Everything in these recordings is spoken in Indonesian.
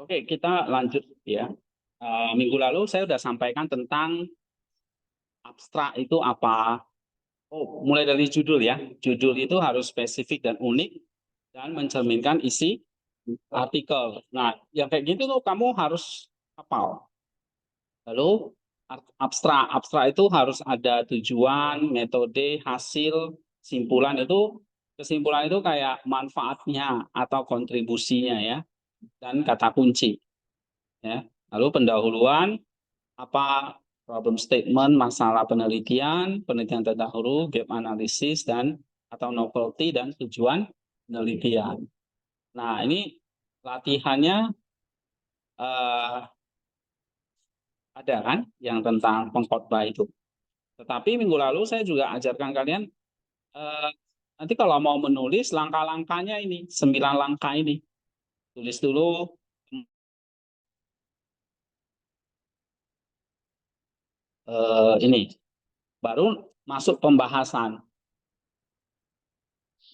Oke, kita lanjut ya. Minggu lalu saya sudah sampaikan tentang abstrak itu apa. Oh, mulai dari judul ya. Judul itu harus spesifik dan unik dan mencerminkan isi artikel. Nah, yang kayak gitu tuh kamu harus hafal. Lalu abstrak. Abstrak itu harus ada tujuan, metode, hasil, simpulan itu. Kesimpulan itu kayak manfaatnya atau kontribusinya ya, dan kata kunci ya. Lalu pendahuluan, apa problem statement, masalah penelitian, penelitian terdahulu, gap analysis dan atau novelty dan tujuan penelitian. Nah, ini latihannya eh, ada kan yang tentang pengkhotbah itu. Tetapi minggu lalu saya juga ajarkan kalian eh, nanti kalau mau menulis langkah-langkahnya ini, 9 langkah ini. Tulis dulu ini, baru masuk pembahasan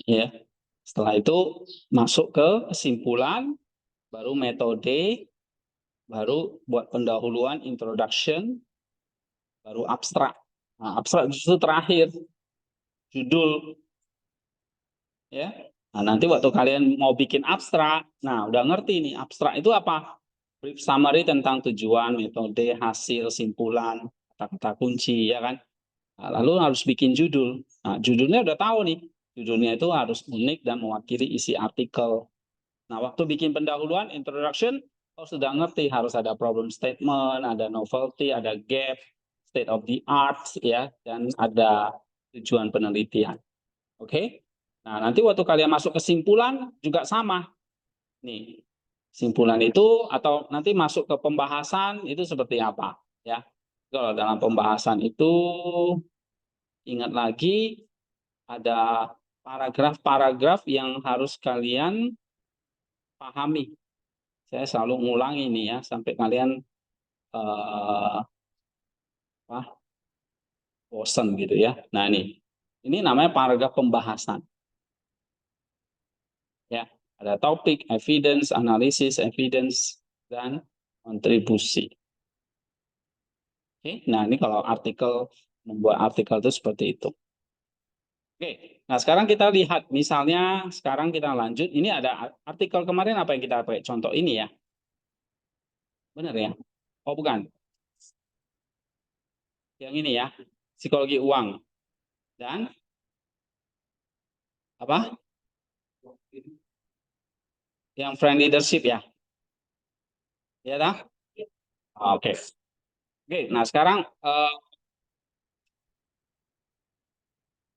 ya. Setelah itu masuk ke kesimpulan, baru metode, baru buat pendahuluan introduction, baru abstrak. Nah, abstrak justru terakhir, judul ya. Nah, nanti waktu kalian mau bikin abstrak, nah udah ngerti nih abstrak itu apa? Brief summary tentang tujuan, metode, hasil, simpulan, kata-kata kunci ya kan. Nah, lalu harus bikin judul. Nah, judulnya udah tahu nih. Judulnya itu harus unik dan mewakili isi artikel. Nah, waktu bikin pendahuluan, introduction, kau sudah ngerti harus ada problem statement, ada novelty, ada gap, state of the art, ya, dan ada tujuan penelitian. Oke? Okay? Nah, nanti waktu kalian masuk kesimpulan juga sama. Nih, simpulan itu atau nanti masuk ke pembahasan itu seperti apa, ya? Kalau dalam pembahasan itu ingat lagi ada paragraf-paragraf yang harus kalian pahami. Saya selalu ngulang ini ya sampai kalian eh, bosan gitu ya. Nah ini namanya paragraf pembahasan ya. Ada topik, evidence, analisis, evidence, dan kontribusi. Oke, nah ini kalau artikel membuat artikel itu seperti itu. Oke, nah sekarang kita lihat misalnya sekarang kita lanjut. Ini ada artikel kemarin apa yang kita pakai contoh ini ya, benar ya? Oh bukan, yang ini ya, psikologi uang dan apa? Yang friend leadership ya, ya dah? Oke. Oke, nah sekarang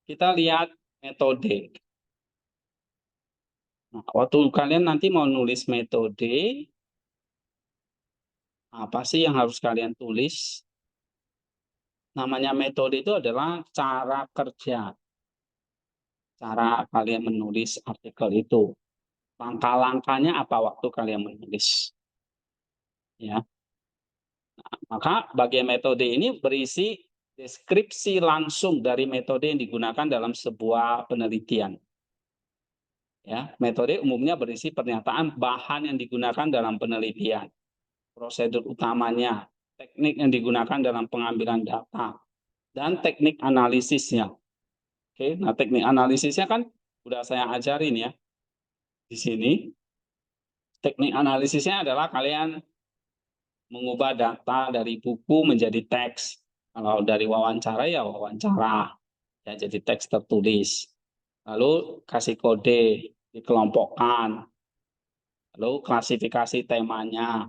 kita lihat metode. Nah, waktu kalian nanti mau nulis metode, apa sih yang harus kalian tulis? Namanya metode itu adalah cara kerja, cara kalian menulis artikel itu. Langkah-langkahnya apa waktu kalian menulis? Ya, maka bagian metode ini berisi deskripsi langsung dari metode yang digunakan dalam sebuah penelitian. Ya, metode umumnya berisi pernyataan bahan yang digunakan dalam penelitian, prosedur utamanya, teknik yang digunakan dalam pengambilan data, dan teknik analisisnya. Oke, nah teknik analisisnya kan udah saya ajarin ya di sini. Teknik analisisnya adalah kalian mengubah data dari buku menjadi teks. Kalau dari wawancara ya wawancara, ya jadi teks tertulis. Lalu kasih kode, dikelompokkan, lalu klasifikasi temanya,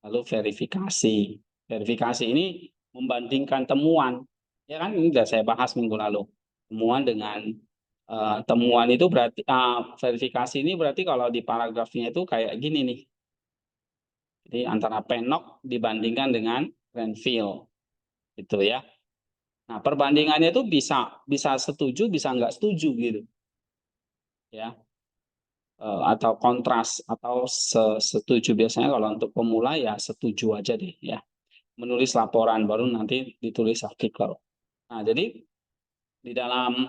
lalu verifikasi. Verifikasi ini membandingkan temuan. Ya kan ini sudah saya bahas minggu lalu. Temuan dengan temuan itu berarti verifikasi ini berarti kalau di paragrafnya itu kayak gini nih. Jadi antara Pennock dibandingkan dengan Renville gitu ya. Nah, perbandingannya itu bisa bisa setuju, bisa nggak setuju gitu. Ya. Atau kontras atau setuju biasanya kalau untuk pemula ya setuju aja deh ya. Menulis laporan baru nanti ditulis artikel. Nah, jadi di dalam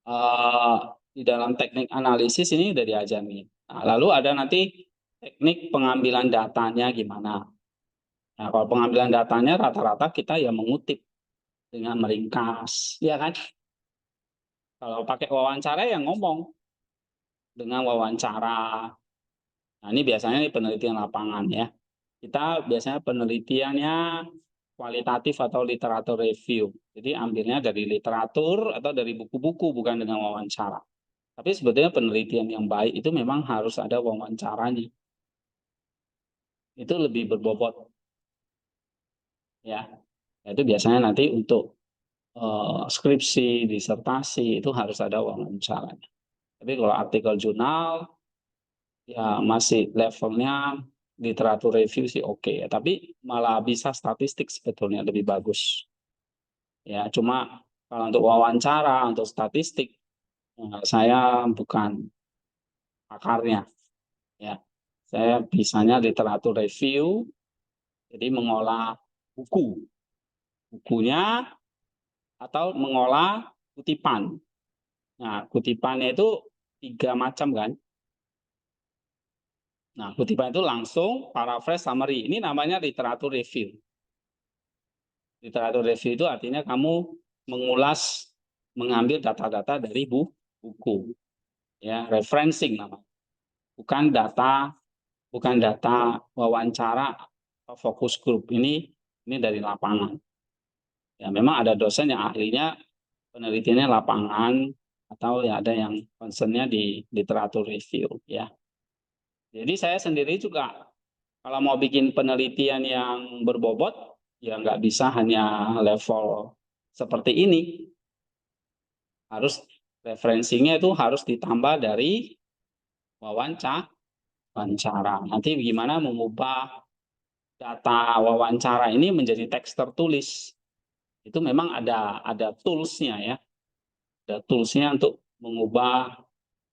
uh, di dalam teknik analisis ini udah diajarin. Nah, lalu ada nanti teknik pengambilan datanya gimana. Nah, kalau pengambilan datanya rata-rata kita ya mengutip dengan meringkas, ya kan? Kalau pakai wawancara ya ngomong dengan wawancara. Nah, ini biasanya ini penelitian lapangan ya. Kita biasanya penelitiannya kualitatif atau literatur review. Jadi ambilnya dari literatur atau dari buku-buku, bukan dengan wawancara. Tapi sebetulnya penelitian yang baik itu memang harus ada wawancaranya. Itu lebih berbobot ya. Itu biasanya nanti untuk skripsi, disertasi itu harus ada wawancaranya. Tapi kalau artikel jurnal ya masih levelnya literatur review sih oke ya. Tapi malah bisa statistik sebetulnya lebih bagus. Ya, cuma kalau untuk wawancara, untuk statistik, saya bukan pakarnya. Ya, saya bisanya literatur review, jadi mengolah buku, bukunya atau mengolah kutipan. Nah, kutipannya itu 3 macam kan. Nah, kutipan itu langsung, paraphrase, summary. Ini namanya literatur review. Literatur review itu artinya kamu mengulas, mengambil data-data dari buku, ya, referencing namanya. Bukan data wawancara atau fokus grup. Ini dari lapangan. Ya, memang ada dosen yang ahlinya penelitiannya lapangan atau ya ada yang concernnya di literatur review ya. Jadi saya sendiri juga kalau mau bikin penelitian yang berbobot ya nggak bisa hanya level seperti ini. Harus referensinya itu harus ditambah dari wawancara. Nanti gimana mengubah data wawancara ini menjadi teks tertulis. Itu memang ada toolsnya ya. Ada toolsnya untuk mengubah,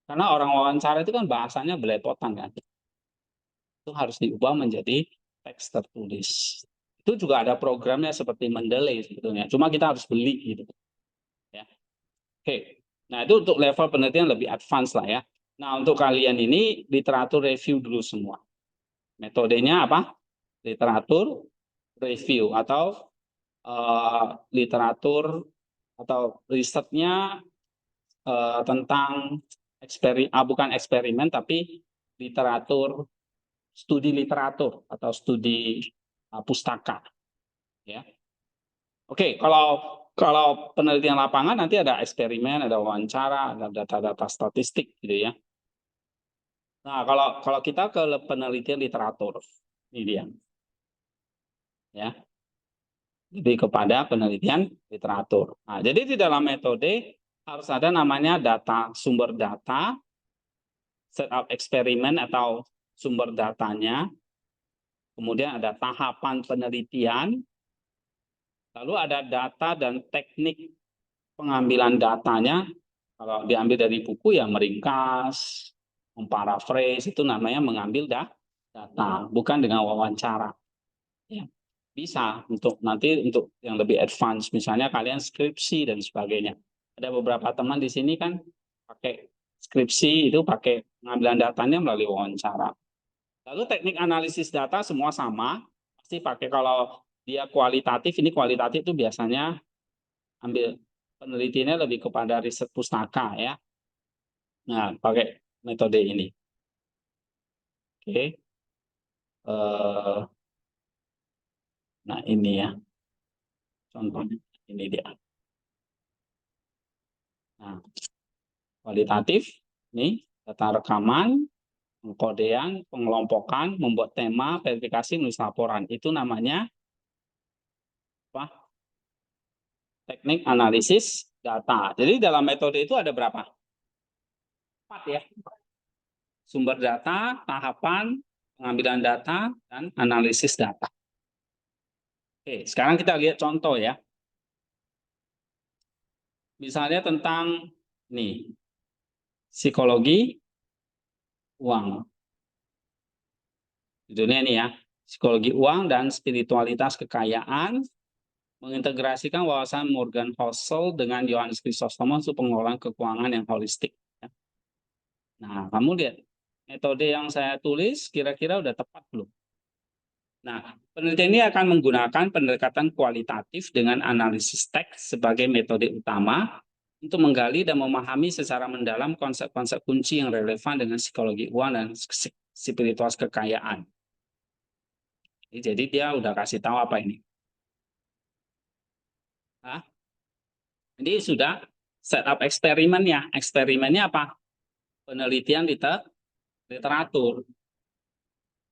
karena orang wawancara itu kan bahasanya belepotan kan. Itu harus diubah menjadi teks tertulis. Itu juga ada programnya seperti Mendeley sebetulnya. Cuma kita harus beli gitu. Ya. Oke. Nah, itu untuk level penelitian lebih advance lah ya. Nah, untuk kalian ini literatur review dulu semua. Metodenya apa? Literatur review atau literatur atau risetnya tentang bukan eksperimen tapi literatur, studi literatur atau studi pustaka ya. Oke, kalau penelitian lapangan nanti ada eksperimen, ada wawancara, ada data-data statistik gitu ya. Nah, kalau kita ke penelitian literatur, ini dia. Ya, lebih kepada penelitian literatur. Nah, jadi di dalam metode harus ada namanya sumber data, setup eksperimen atau sumber datanya, kemudian ada tahapan penelitian, lalu ada data dan teknik pengambilan datanya. Kalau diambil dari buku ya meringkas, memparaphrase, itu namanya mengambil data, bukan dengan wawancara. Ya, bisa untuk yang lebih advance, misalnya kalian skripsi dan sebagainya. Ada beberapa teman di sini kan pakai skripsi itu pakai pengambilan datanya melalui wawancara. Lalu teknik analisis data semua sama, pasti pakai, kalau dia kualitatif, ini kualitatif itu biasanya ambil penelitiannya lebih kepada riset pustaka ya. Nah, pakai metode ini. Oke. Nah, ini ya. Contohnya ini dia. Nah, kualitatif ini data rekaman, pengkodean, pengelompokan, membuat tema, verifikasi, menulis laporan. Itu namanya apa? Teknik analisis data. Jadi dalam metode itu ada berapa? 4 ya. Sumber data, tahapan, pengambilan data, dan analisis data. Oke, sekarang kita lihat contoh ya. Misalnya tentang nih, psikologi uang. Judulnya ini ya, psikologi uang dan spiritualitas kekayaan, mengintegrasikan wawasan Morgan Housel dengan Johannes Chrysostomus untuk pengelolaan keuangan yang holistik. Nah, kamu lihat Metode yang saya tulis kira-kira udah tepat belum? Nah, penelitian ini akan menggunakan pendekatan kualitatif dengan analisis teks sebagai metode utama untuk menggali dan memahami secara mendalam konsep-konsep kunci yang relevan dengan psikologi uang dan spiritualitas kekayaan. Jadi dia udah kasih tahu apa ini. Hah? Ini sudah setup eksperimennya. Eksperimennya apa? Penelitian literatur.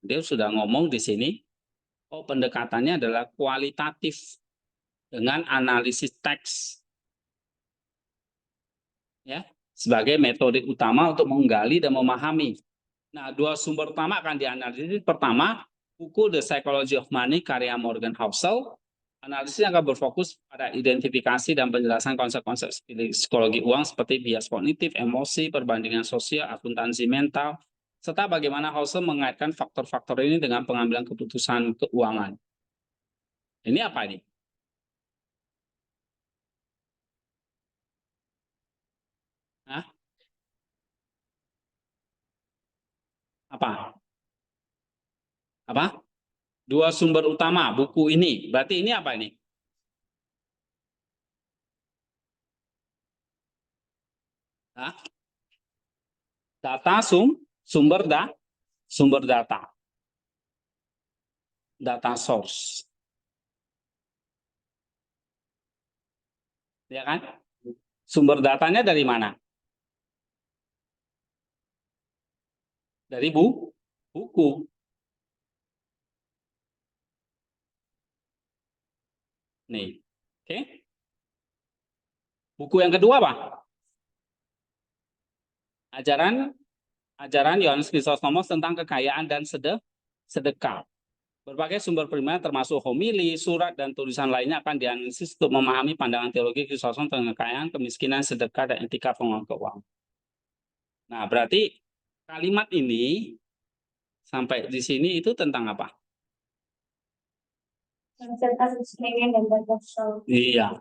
Dia sudah ngomong di sini, oh pendekatannya adalah kualitatif dengan analisis teks, ya, sebagai metode utama untuk menggali dan memahami. Nah, dua sumber utama akan dianalisis. Pertama, buku The Psychology of Money karya Morgan Housel. Analisis akan berfokus pada identifikasi dan penjelasan konsep-konsep psikologi uang seperti bias kognitif, emosi, perbandingan sosial, akuntansi mental, serta bagaimana Housel mengaitkan faktor-faktor ini dengan pengambilan keputusan keuangan. Ini apa ini? Hah? Apa? Apa? Dua sumber utama buku ini. Berarti ini apa ini? Hah? Data sumber data source, ya kan? Sumber datanya dari mana? Dari buku. Nih, oke. Buku yang kedua apa? Ajaran ajaran Yohanes Krisostomos tentang kekayaan dan sedekah. Berbagai sumber primer termasuk homili, surat, dan tulisan lainnya akan dianalisis untuk memahami pandangan teologi Krisostom tentang kekayaan, kemiskinan, sedekah, dan etika pengelolaan keuangan. Nah, berarti kalimat ini sampai di sini itu tentang apa? Iya,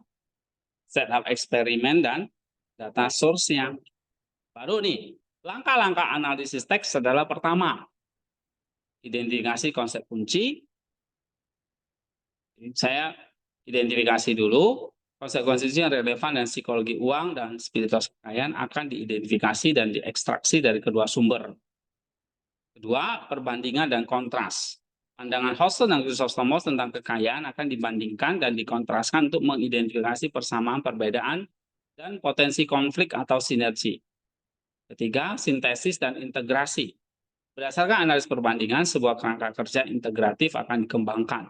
setup eksperimen dan data source-nya. Baru nih, langkah-langkah analisis teks adalah pertama, identifikasi konsep kunci. Saya identifikasi dulu konsep-konsep yang relevan dan psikologi uang dan spiritualitas kekayaan akan diidentifikasi dan diekstraksi dari kedua sumber. Kedua, perbandingan dan kontras. Pandangan Husserl dan Chrysostomos tentang kekayaan akan dibandingkan dan dikontraskan untuk mengidentifikasi persamaan, perbedaan, dan potensi konflik atau sinergi. Ketiga, sintesis dan integrasi. Berdasarkan analisis perbandingan, sebuah kerangka kerja integratif akan dikembangkan.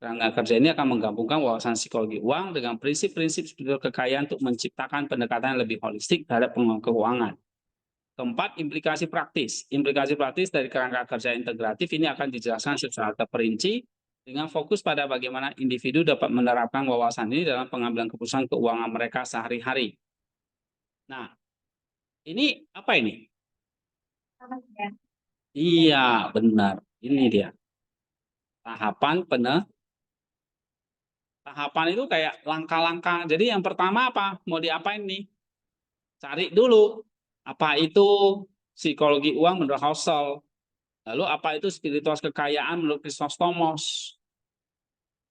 Kerangka kerja ini akan menggabungkan wawasan psikologi uang dengan prinsip-prinsip spiritual kekayaan untuk menciptakan pendekatan yang lebih holistik terhadap pengelolaan keuangan. Keempat, implikasi praktis. Implikasi praktis dari kerangka kerja integratif ini akan dijelaskan secara terperinci dengan fokus pada bagaimana individu dapat menerapkan wawasan ini dalam pengambilan keputusan keuangan mereka sehari-hari. Nah, ini apa ini? Iya, benar. Ini dia. Tahapan itu kayak langkah-langkah. Jadi yang pertama apa? Mau diapain nih? Cari dulu. Apa itu psikologi uang menurut Husserl? Lalu apa itu spiritualitas kekayaan menurut Chrysostomos?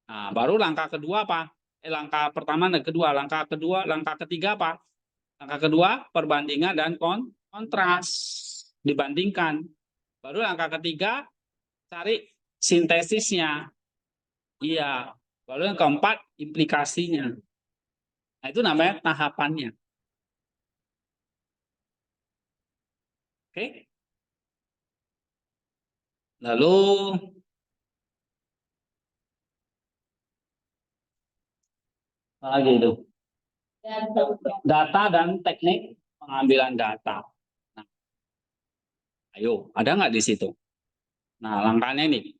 Nah, baru langkah kedua apa? Langkah pertama dan kedua. Langkah ketiga apa? Langkah kedua, perbandingan dan kontras. Dibandingkan. Baru langkah ketiga, cari sintesisnya. Iya. Baru yang keempat, implikasinya. Nah, itu namanya tahapannya. Oke. Lalu apa lagi itu? Data dan teknik pengambilan data. Nah, ayo, ada nggak di situ? Nah, langkahnya ini.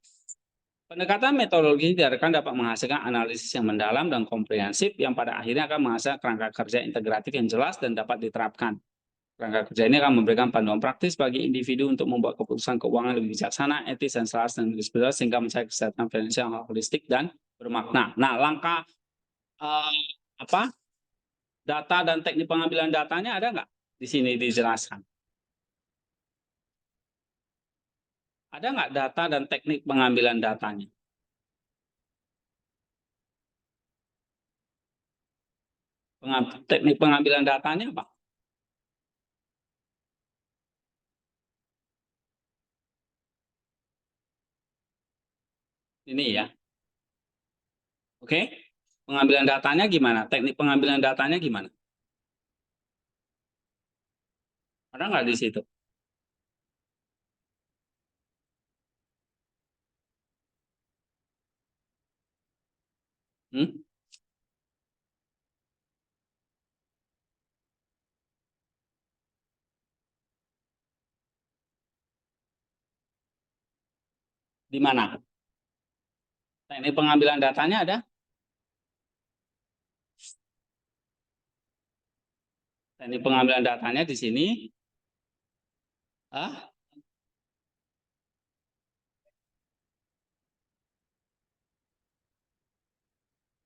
Pendekatan metodologi diharapkan dapat menghasilkan analisis yang mendalam dan komprehensif yang pada akhirnya akan menghasilkan kerangka kerja integratif yang jelas dan dapat diterapkan. Kerangka kerja ini akan memberikan panduan praktis bagi individu untuk membuat keputusan keuangan lebih bijaksana, etis, dan selaras dan spiritual sehingga mencapai kesehatan finansial yang holistik dan bermakna. Nah, langkah eh, apa? Data dan teknik pengambilan datanya ada nggak di sini dijelaskan? Ada nggak data dan teknik pengambilan datanya? Teknik pengambilan datanya apa? Ini ya. Oke. Pengambilan datanya gimana? Teknik pengambilan datanya gimana? Ada nggak di situ? Hmm? Di mana? Teknik pengambilan datanya ada? Teknik pengambilan datanya di sini. Ah,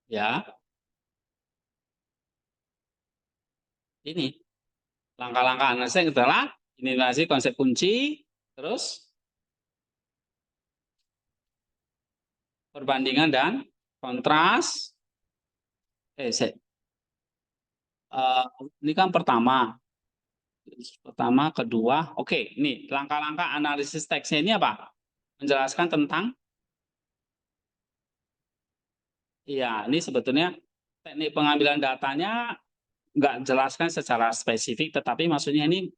ya, ini. Langkah-langkah analisis adalah identifikasi konsep kunci, terus perbandingan dan kontras. Eh, se- eh, ini kan pertama. Pertama, kedua. Oke, ini langkah-langkah analisis teksnya ini apa? Menjelaskan tentang, iya, ini sebetulnya teknik pengambilan datanya nggak jelaskan secara spesifik, tetapi maksudnya ini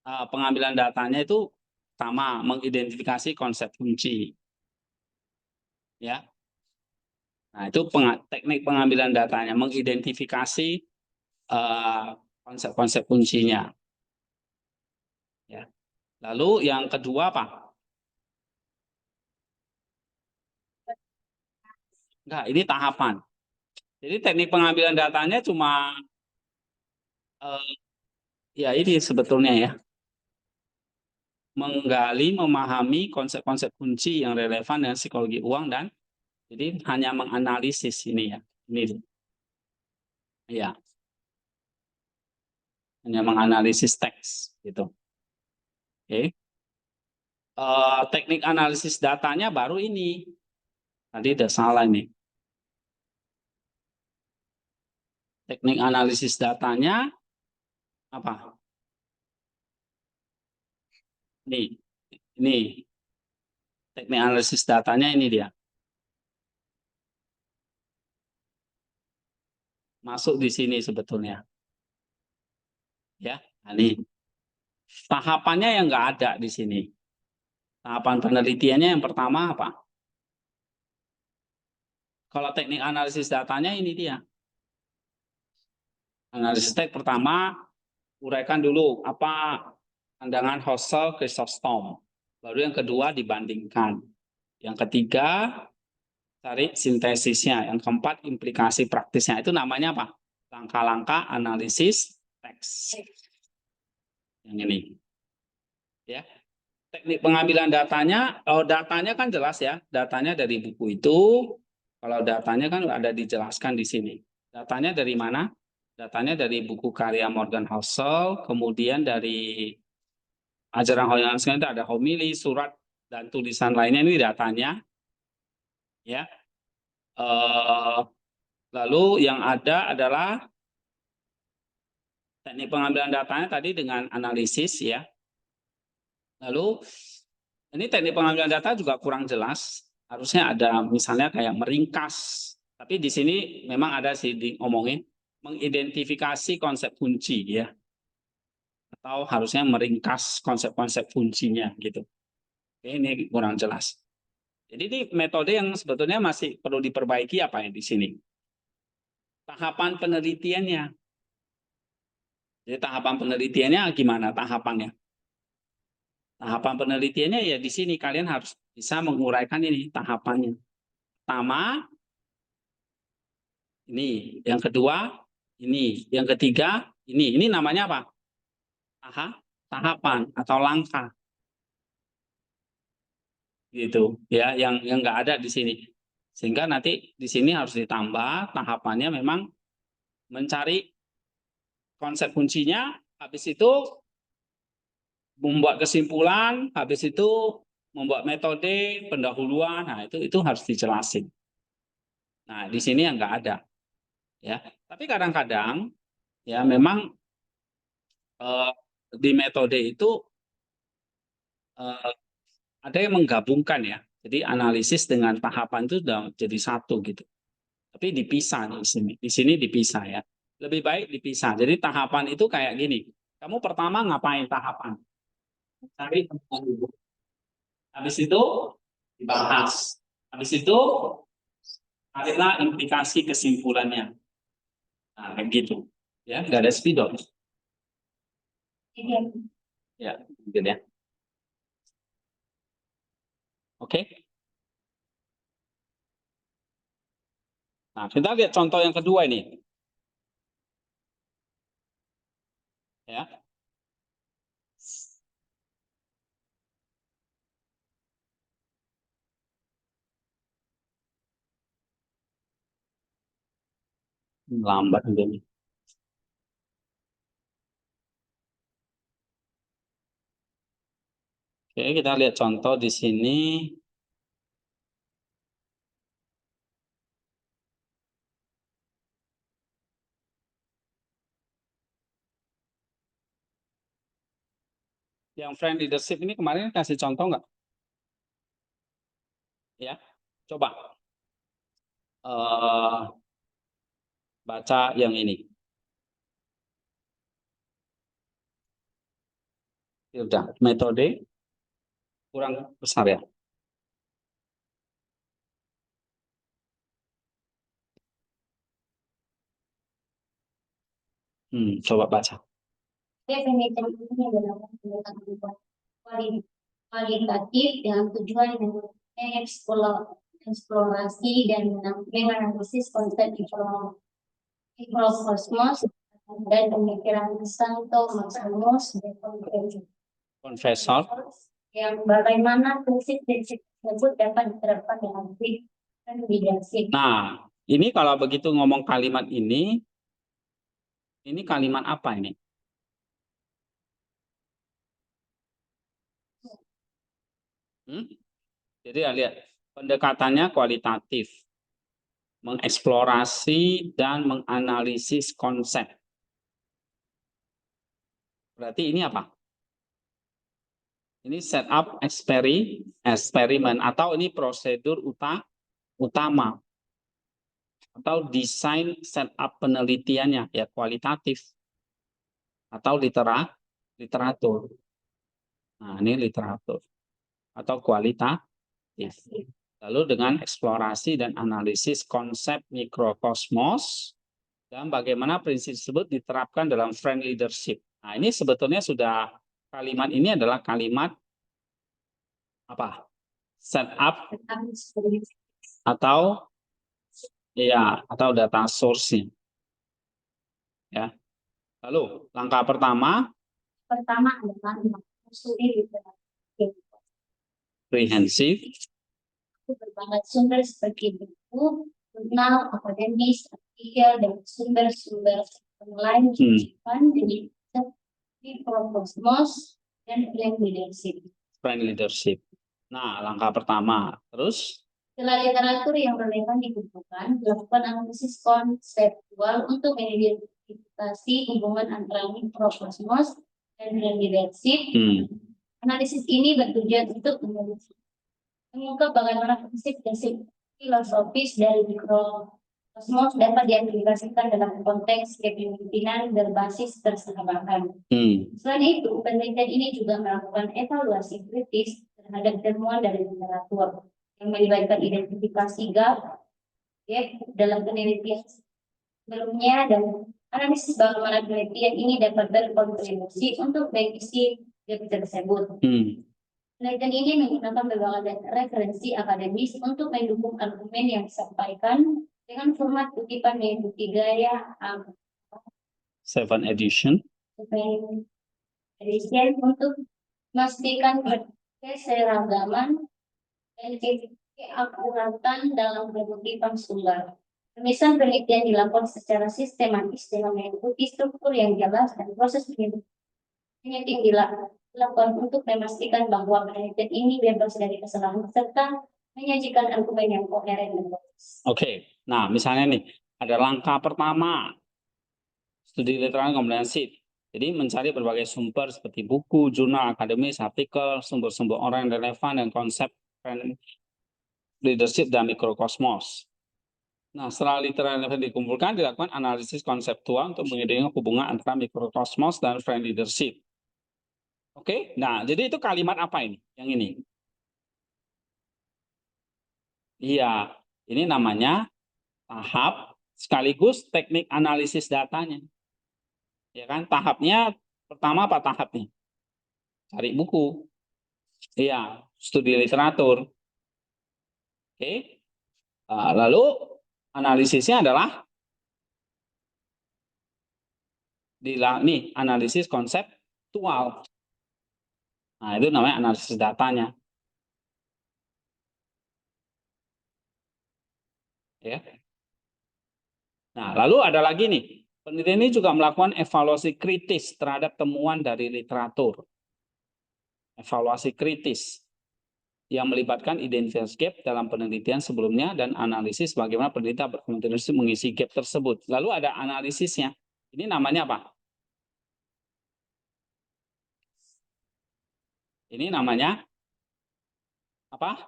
pengambilan datanya itu pertama mengidentifikasi konsep kunci, ya. Nah, itu teknik pengambilan datanya, mengidentifikasi konsep-konsep kuncinya. Ya. Lalu yang kedua apa? Enggak, ini tahapan. Jadi teknik pengambilan datanya cuma eh, ya ini sebetulnya ya, menggali, memahami konsep-konsep kunci yang relevan dengan psikologi uang dan jadi hanya menganalisis ini ya. Ini ya, hanya menganalisis teks gitu. Oke. Teknik analisis datanya baru ini. Tadi udah salah ini. Teknik analisis datanya apa? Ini teknik analisis datanya ini dia. Masuk di sini sebetulnya. Ya, nah, ini tahapannya yang nggak ada di sini. Tahapan penelitiannya yang pertama apa? Kalau teknik analisis datanya ini dia. Analisis teks pertama, uraikan dulu apa pandangan Husserl Chrysostom. Baru yang kedua dibandingkan. Yang ketiga cari sintesisnya. Yang keempat implikasi praktisnya. Itu namanya apa? Langkah-langkah analisis teks. Yang ini. Ya. Teknik pengambilan datanya, oh datanya kan jelas ya. Datanya dari buku itu. Kalau datanya kan ada dijelaskan di sini. Datanya dari mana? Datanya dari buku karya Morgan Housel, kemudian dari ajaran Holingan itu ada homili, surat, dan tulisan lainnya ini datanya. Ya. Eh, lalu yang ada adalah teknik pengambilan datanya tadi dengan analisis ya. Lalu ini teknik pengambilan data juga kurang jelas. Harusnya ada misalnya kayak meringkas. Tapi di sini memang ada sih diomongin mengidentifikasi konsep kunci ya. Atau harusnya meringkas konsep-konsep kuncinya gitu. Ini kurang jelas. Jadi ini metode yang sebetulnya masih perlu diperbaiki apa yang di sini. Tahapan penelitiannya. Jadi tahapan penelitiannya gimana tahapannya? Tahapan penelitiannya ya di sini kalian harus bisa menguraikan ini tahapannya. Pertama, ini. Yang kedua, ini. Yang ketiga, ini. Ini namanya apa? Tahapan atau langkah. Gitu ya, yang nggak ada di sini. Sehingga nanti di sini harus ditambah tahapannya memang mencari konsep kuncinya, habis itu membuat kesimpulan, habis itu membuat metode pendahuluan, nah itu harus dijelasin. Nah, di sini yang nggak ada, ya. Tapi kadang-kadang, ya memang di metode itu ada yang menggabungkan ya. Jadi analisis dengan tahapan itu sudah jadi satu gitu. Tapi dipisah di sini. Di sini dipisah ya. Lebih baik dipisah. Jadi tahapan itu kayak gini. Kamu pertama ngapain tahapan? Cari temuan dulu. Habis itu dibahas. Habis itu carilah implikasi kesimpulannya. Nah, kayak gitu. Ya, nggak ada spidol. Ya, gitu ya. Oke. Nah, kita lihat contoh yang kedua ini. Ya. Lambat ini. Oke, kita lihat contoh di sini. Yang friend leadership ini kemarin kasih contoh nggak? Ya, coba baca yang ini. Ya udah, metode kurang besar ya. Coba baca. Definitif ini adalah pendekatan kualitatif dengan tujuan eksplorasi dan menganalisis konsep mikrokosmos dan pemikiran Santo Maximus Konfesor. yang bagaimana prinsip-prinsip tersebut dapat diterapkan dengan baik dan leadership. Nah, ini kalau begitu ngomong kalimat ini kalimat apa ini? Jadi ya lihat, pendekatannya kualitatif, mengeksplorasi dan menganalisis konsep. Berarti ini apa? Ini setup eksperimen atau ini prosedur utama atau desain setup penelitiannya ya kualitatif atau literatur. Nah, ini literatur atau kualitatif. Lalu dengan eksplorasi dan analisis konsep mikrokosmos dan bagaimana prinsip tersebut diterapkan dalam friend leadership. Nah, ini sebetulnya sudah kalimat ini adalah kalimat apa? Setup atau ya atau data source-nya. Ya. Lalu langkah pertama adalah menelusuri komprehensif berbagai sumber seperti buku, jurnal, akademis, artikel, dan sumber-sumber lain dengan mikrokosmos dan friend leadership. Friend leadership. Nah, langkah pertama. Terus setelah literatur yang relevan dikumpulkan, dilakukan analisis konseptual untuk mengidentifikasi hubungan antara mikrokosmos dan friend leadership. Analisis ini bertujuan untuk mengungkap bagaimana prinsip-prinsip filosofis dari mikrokosmos dapat diaplikasikan dalam konteks kepemimpinan berbasis persahabatan. Selain itu, penelitian ini juga melakukan evaluasi kritis terhadap temuan dari literatur yang melibatkan identifikasi gap dalam penelitian sebelumnya dan analisis bagaimana penelitian ini dapat berkontribusi untuk mengisi gap tersebut. Penelitian ini menggunakan berbagai referensi akademis untuk mendukung argumen yang disampaikan dengan format kutipan mengikuti gaya 7 edition untuk memastikan keseragaman dan keakuratan dalam penulisan sumber. Penulisan penelitian dilakukan secara sistematis dengan mengikuti struktur yang jelas dan proses penelitian dilakukan untuk memastikan bahwa penelitian ini bebas dari kesalahan serta menyajikan argumen yang koheren dan logis. Oke, nah misalnya nih, ada langkah pertama, studi literasi komprehensif. Jadi mencari berbagai sumber seperti buku, jurnal akademis, artikel, sumber-sumber orang yang relevan, dan konsep leadership dan mikrokosmos. Nah, setelah literasi dikumpulkan, dilakukan analisis konseptual untuk mengidentifikasi hubungan antara mikrokosmos dan friend leadership. Oke, nah jadi itu kalimat apa ini? Yang ini? Iya, ini namanya tahap sekaligus teknik analisis datanya. Ya kan, tahapnya pertama apa tahapnya? Cari buku. Iya, studi literatur. Oke. Lalu analisisnya adalah nih analisis konseptual. Nah, itu namanya analisis datanya. Ya. Nah, lalu ada lagi nih. Peneliti ini juga melakukan evaluasi kritis terhadap temuan dari literatur. Evaluasi kritis yang melibatkan identitas gap dalam penelitian sebelumnya dan analisis bagaimana peneliti berkontribusi mengisi gap tersebut. Lalu ada analisisnya. Ini namanya apa? Ini namanya apa?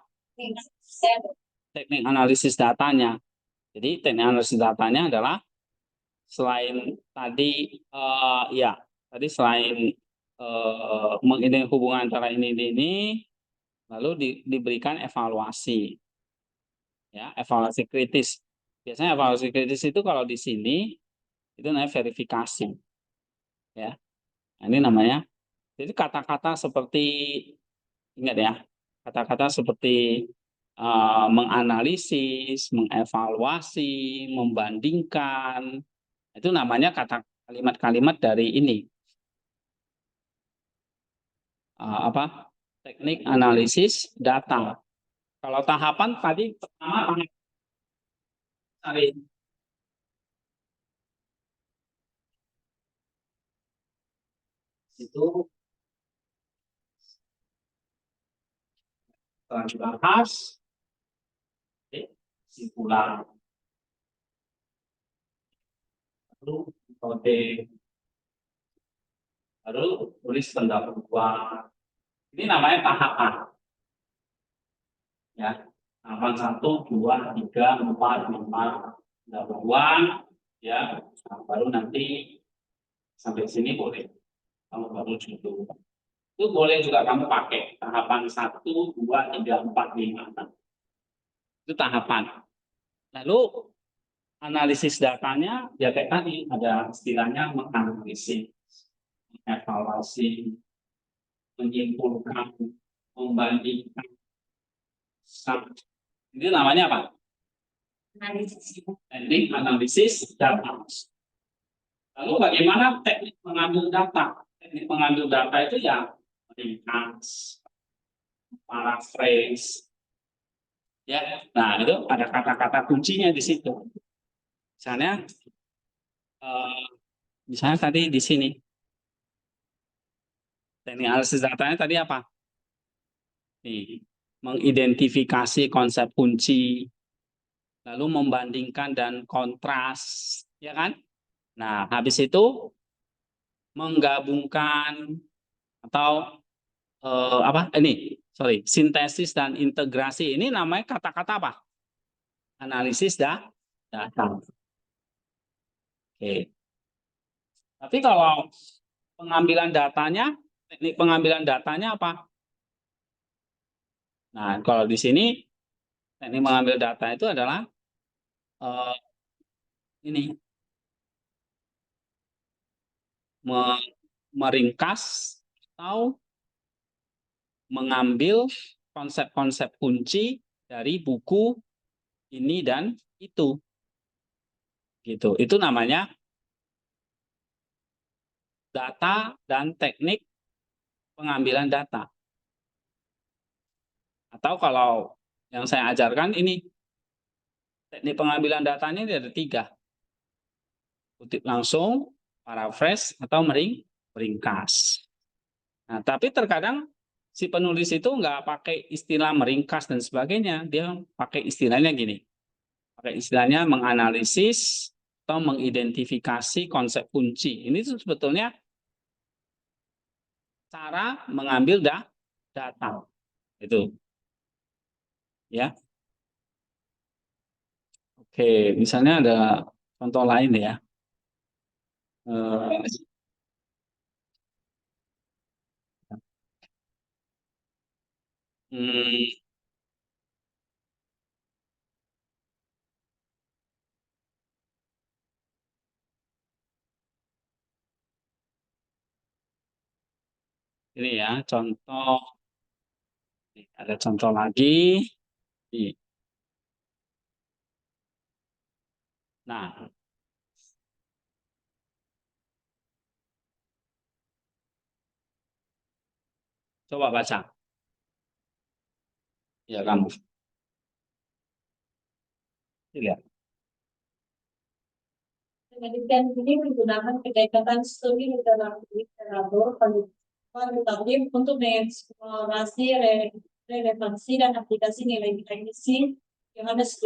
Teknik analisis datanya. Jadi teknik analisis datanya adalah selain tadi selain mengidentifikasi hubungan antara ini, lalu diberikan evaluasi, ya, evaluasi kritis. Biasanya evaluasi kritis itu kalau di sini itu namanya verifikasi, ya. Nah, ini namanya. Jadi kata-kata seperti, ingat ya, kata-kata seperti menganalisis, mengevaluasi, membandingkan, itu namanya kalimat-kalimat dari ini. Teknik analisis data. Kalau tahapan tadi pertama cari itu setelah dibahas, kesimpulan, lalu metode, lalu tulis pendahuluan. Ini namanya tahapan. Ya, tahapan 1, 2, 3, 4, 5, pendahuluan, ya, baru nanti sampai sini boleh. Kamu baru judul. Itu boleh juga kamu pakai tahapan 1, 2, 3, 4, 5. Itu tahapan. Lalu analisis datanya ya kayak tadi ada istilahnya menganalisis, evaluasi, menyimpulkan, membandingkan. Ini namanya apa? Teknik analisis data. Lalu bagaimana teknik mengambil data? Teknik mengambil data itu ya ringkas, paraphrase, ya. Nah itu ada kata-kata kuncinya di situ. Misalnya tadi di sini teknik analisis datanya tadi apa? Nih, mengidentifikasi konsep kunci, lalu membandingkan dan kontras, ya kan? Nah, habis itu menggabungkan atau sintesis dan integrasi. Ini namanya kata-kata apa? Analisis data. Oke. Tapi kalau pengambilan datanya, teknik pengambilan datanya apa? Nah, kalau di sini teknik mengambil data itu adalah ini meringkas atau mengambil konsep-konsep kunci dari buku ini dan itu. Gitu. Itu namanya data dan teknik pengambilan data. Atau kalau yang saya ajarkan ini teknik pengambilan datanya ini ada 3. Kutip langsung, paraphrase, atau meringkas. Nah, tapi terkadang si penulis itu nggak pakai istilah meringkas dan sebagainya. Dia pakai istilahnya gini. Pakai istilahnya menganalisis atau mengidentifikasi konsep kunci. Ini tuh sebetulnya cara mengambil data. Itu. Ya. Oke, misalnya ada contoh lain ya. Eh, hmm, ini ya contoh. Ada contoh lagi. Nih. Nah, coba baca. Ya kamu. Lihat. Penelitian ini menggunakan pendekatan studi literatur kualitatif untuk mengeksplorasi relevansi dan aplikasi nilai-nilai misi Johannes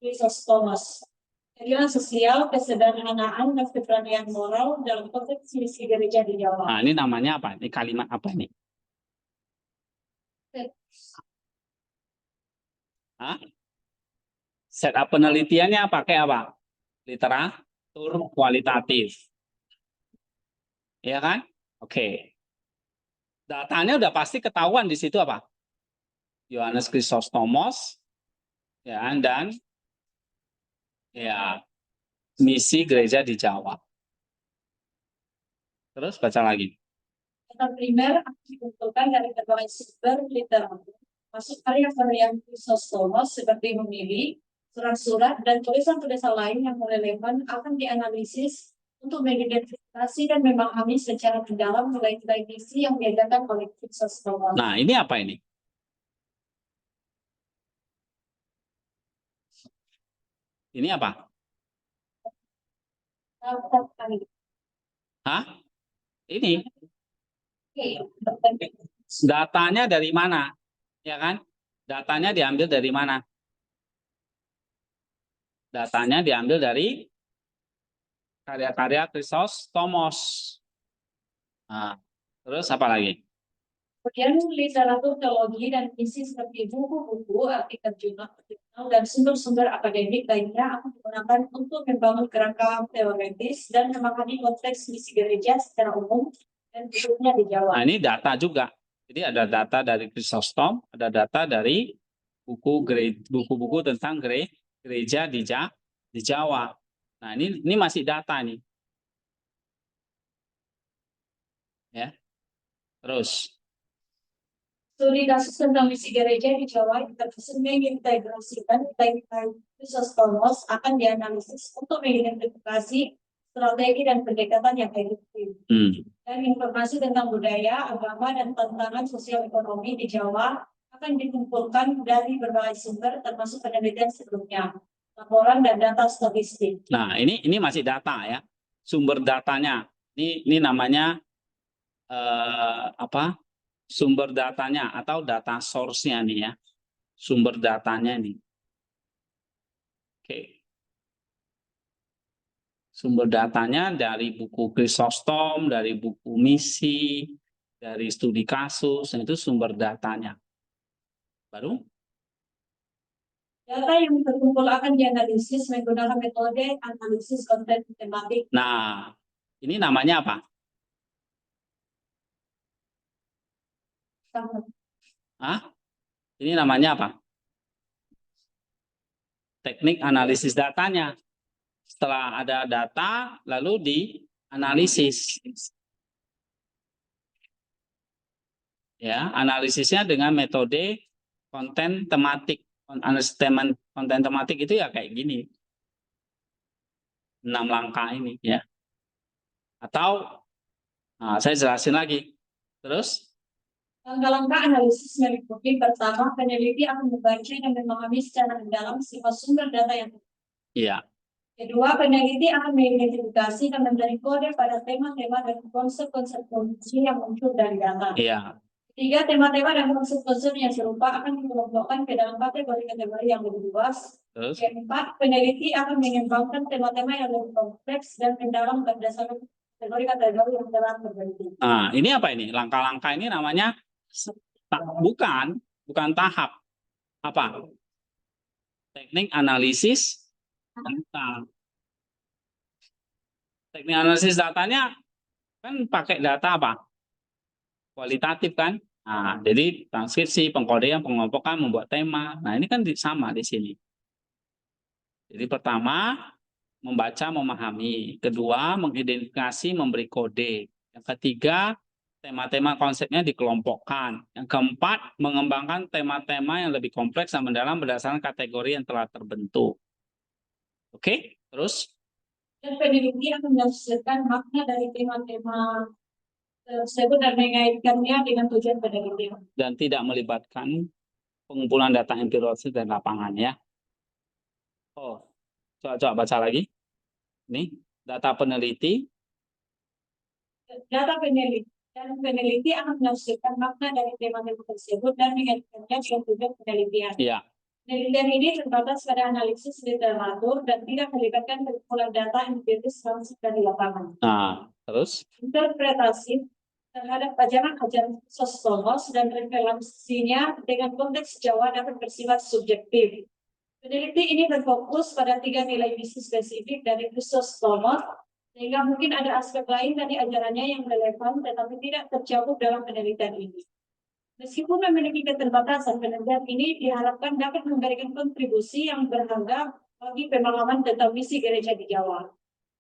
Chrysostomus. Keadilan sosial, kesederhanaan, dan keberanian moral dalam konteks misi gereja di Jawa. Nah, ini namanya apa? Ini kalimat apa ini? Hah? Setup penelitiannya pakai apa? Literatur kualitatif. Ya kan? Oke. Datanya udah pasti ketahuan di situ apa? Johannes Chrysostomus, ya, dan ya misi gereja di Jawa. Terus baca lagi. Data primer akan dikumpulkan dari berbagai sumber literatur, masuk karya-karya Chrysostomus seperti memilih, surat-surat, dan tulisan-tulisan lain yang relevan akan dianalisis untuk mengidentifikasi dan memahami secara mendalam nilai-nilai misi yang diajarkan oleh Chrysostomus. Nah, ini apa ini? Ini apa? Hah? Ini datanya dari mana? Ya kan? Datanya diambil dari mana? Datanya diambil dari karya-karya Chrysostomus. Nah, terus apa lagi? Kemudian literatur teologi dan misi seperti buku-buku, artikel jurnal, dan sumber-sumber akademik lainnya akan digunakan untuk membangun kerangka teoretis dan memahami konteks misi gereja secara umum dan khususnya di Jawa. Nah, ini data juga. Jadi ada data dari Chrysostom, ada data dari buku-buku tentang gereja di Jawa. Nah, ini masih data nih. Ya. Terus Studi kasus tentang misi gereja di Jawa terkesan mengintegrasikan nilai-nilai Chrysostomus akan dianalisis untuk mengidentifikasi strategi dan pendekatan yang efektif. Dan informasi tentang budaya, agama, dan tantangan sosial ekonomi di Jawa akan dikumpulkan dari berbagai sumber termasuk penelitian sebelumnya, laporan dan data statistik. Nah, ini masih data ya. Sumber datanya. Ini namanya apa? Sumber datanya atau data source-nya nih ya. Sumber datanya nih. Oke. Sumber datanya dari buku Chrysostom, dari buku misi, dari studi kasus, itu sumber datanya. Baru? Data yang terkumpul akan dianalisis menggunakan metode analisis konten tematik. Nah, ini namanya apa? Hah? Ini namanya apa? Teknik analisis datanya. Setelah ada data, lalu dianalisis. Ya, analisisnya dengan metode konten tematik. Konten tematik itu ya kayak gini. 6 langkah ini ya. Atau saya jelasin lagi. Terus langkah-langkah analisis meliputi pertama, peneliti akan membaca dan memahami secara mendalam sifat sumber data yang iya. Kedua, peneliti akan mengidentifikasi dan memberi kode pada tema-tema dan konsep-konsep kondisi yang muncul dari data. Iya. Ketiga, tema-tema dan konsep-konsep yang serupa akan dikelompokkan ke dalam kategori-kategori yang lebih luas. Terus? Keempat, peneliti akan mengembangkan tema-tema yang lebih kompleks dan mendalam berdasarkan kategori-kategori yang telah terbentuk. Nah, ini apa ini? Langkah-langkah ini namanya bukan tahap. Apa? Teknik analisis data. Teknik analisis datanya kan pakai data apa? Kualitatif kan? Nah, jadi transkripsi, pengkodean, pengelompokan, membuat tema. Nah, ini kan sama di sini. Jadi pertama, membaca, memahami. Kedua, mengidentifikasi, memberi kode. Yang ketiga, tema-tema konsepnya dikelompokkan. Yang keempat, mengembangkan tema-tema yang lebih kompleks dan mendalam berdasarkan kategori yang telah terbentuk. Oke, terus? Dan peneliti akan menafsirkan makna dari tema-tema tersebut dan mengaitkannya dengan tujuan penelitian. Dan tidak melibatkan pengumpulan data empiris dan lapangan ya. Oh, coba baca lagi. Ini data peneliti. Data peneliti dan peneliti akan menafsirkan makna dari tema-tema tersebut dan mengaitkannya dengan tujuan penelitian. Iya. Penelitian ini terbatas pada analisis literatur dan tidak melibatkan pengumpulan data empiris langsung dari lapangan. Nah, terus? Interpretasi terhadap ajaran-ajaran Sostomos dan relevansinya dengan konteks Jawa dapat bersifat subjektif. Peneliti ini berfokus pada 3 nilai misi spesifik dari Sostomos, sehingga mungkin ada aspek lain dari ajarannya yang relevan tetapi tidak tercakup dalam penelitian ini. Meskipun memiliki keterbatasan, penelitian ini diharapkan dapat memberikan kontribusi yang berharga bagi pemahaman tentang misi gereja di Jawa.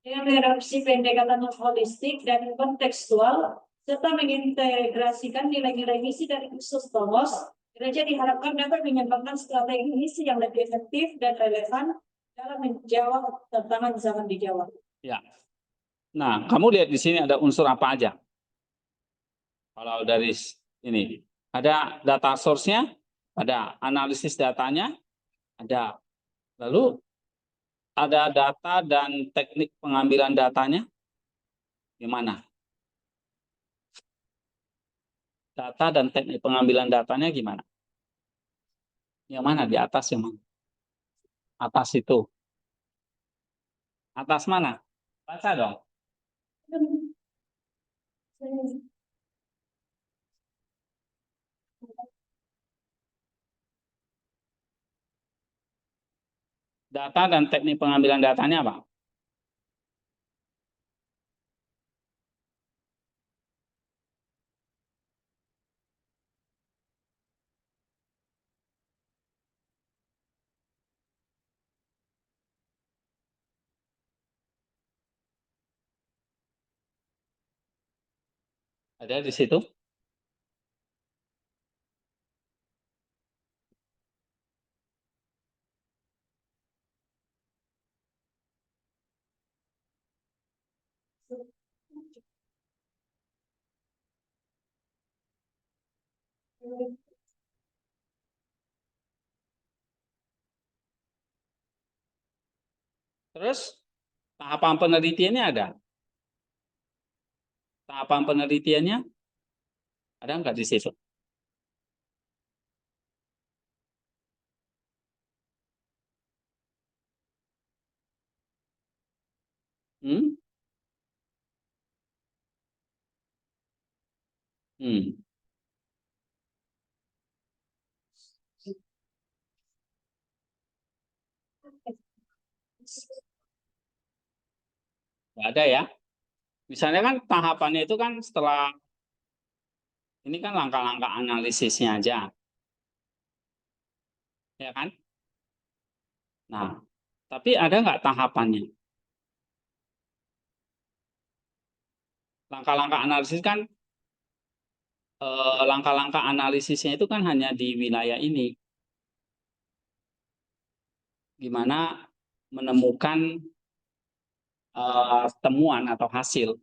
Dengan mengadopsi pendekatan holistik dan kontekstual, serta mengintegrasikan nilai-nilai misi dari Kristus Thomas, gereja diharapkan dapat mengembangkan strategi misi yang lebih efektif dan relevan dalam menjawab tantangan zaman di Jawa. Ya. Nah, kamu lihat di sini ada unsur apa aja? Kalau dari ini, ada data source-nya, ada analisis datanya, ada. Lalu ada data dan teknik pengambilan datanya. Gimana? Data dan teknik pengambilan datanya gimana? Yang mana? Di atas yang mana? Atas itu. Atas mana? Baca dong. Data dan teknik pengambilan datanya apa? Ada di situ? Terus tahapan penelitiannya ada? Tahapan penelitiannya ada nggak di situ? Hmm? Hmm. Nggak ada ya? Misalnya kan tahapannya itu kan setelah ini kan langkah-langkah analisisnya aja, ya kan? Nah, tapi ada nggak tahapannya? Langkah-langkah analisis kan langkah-langkah analisisnya itu kan hanya di wilayah ini. Gimana menemukan temuan atau hasil.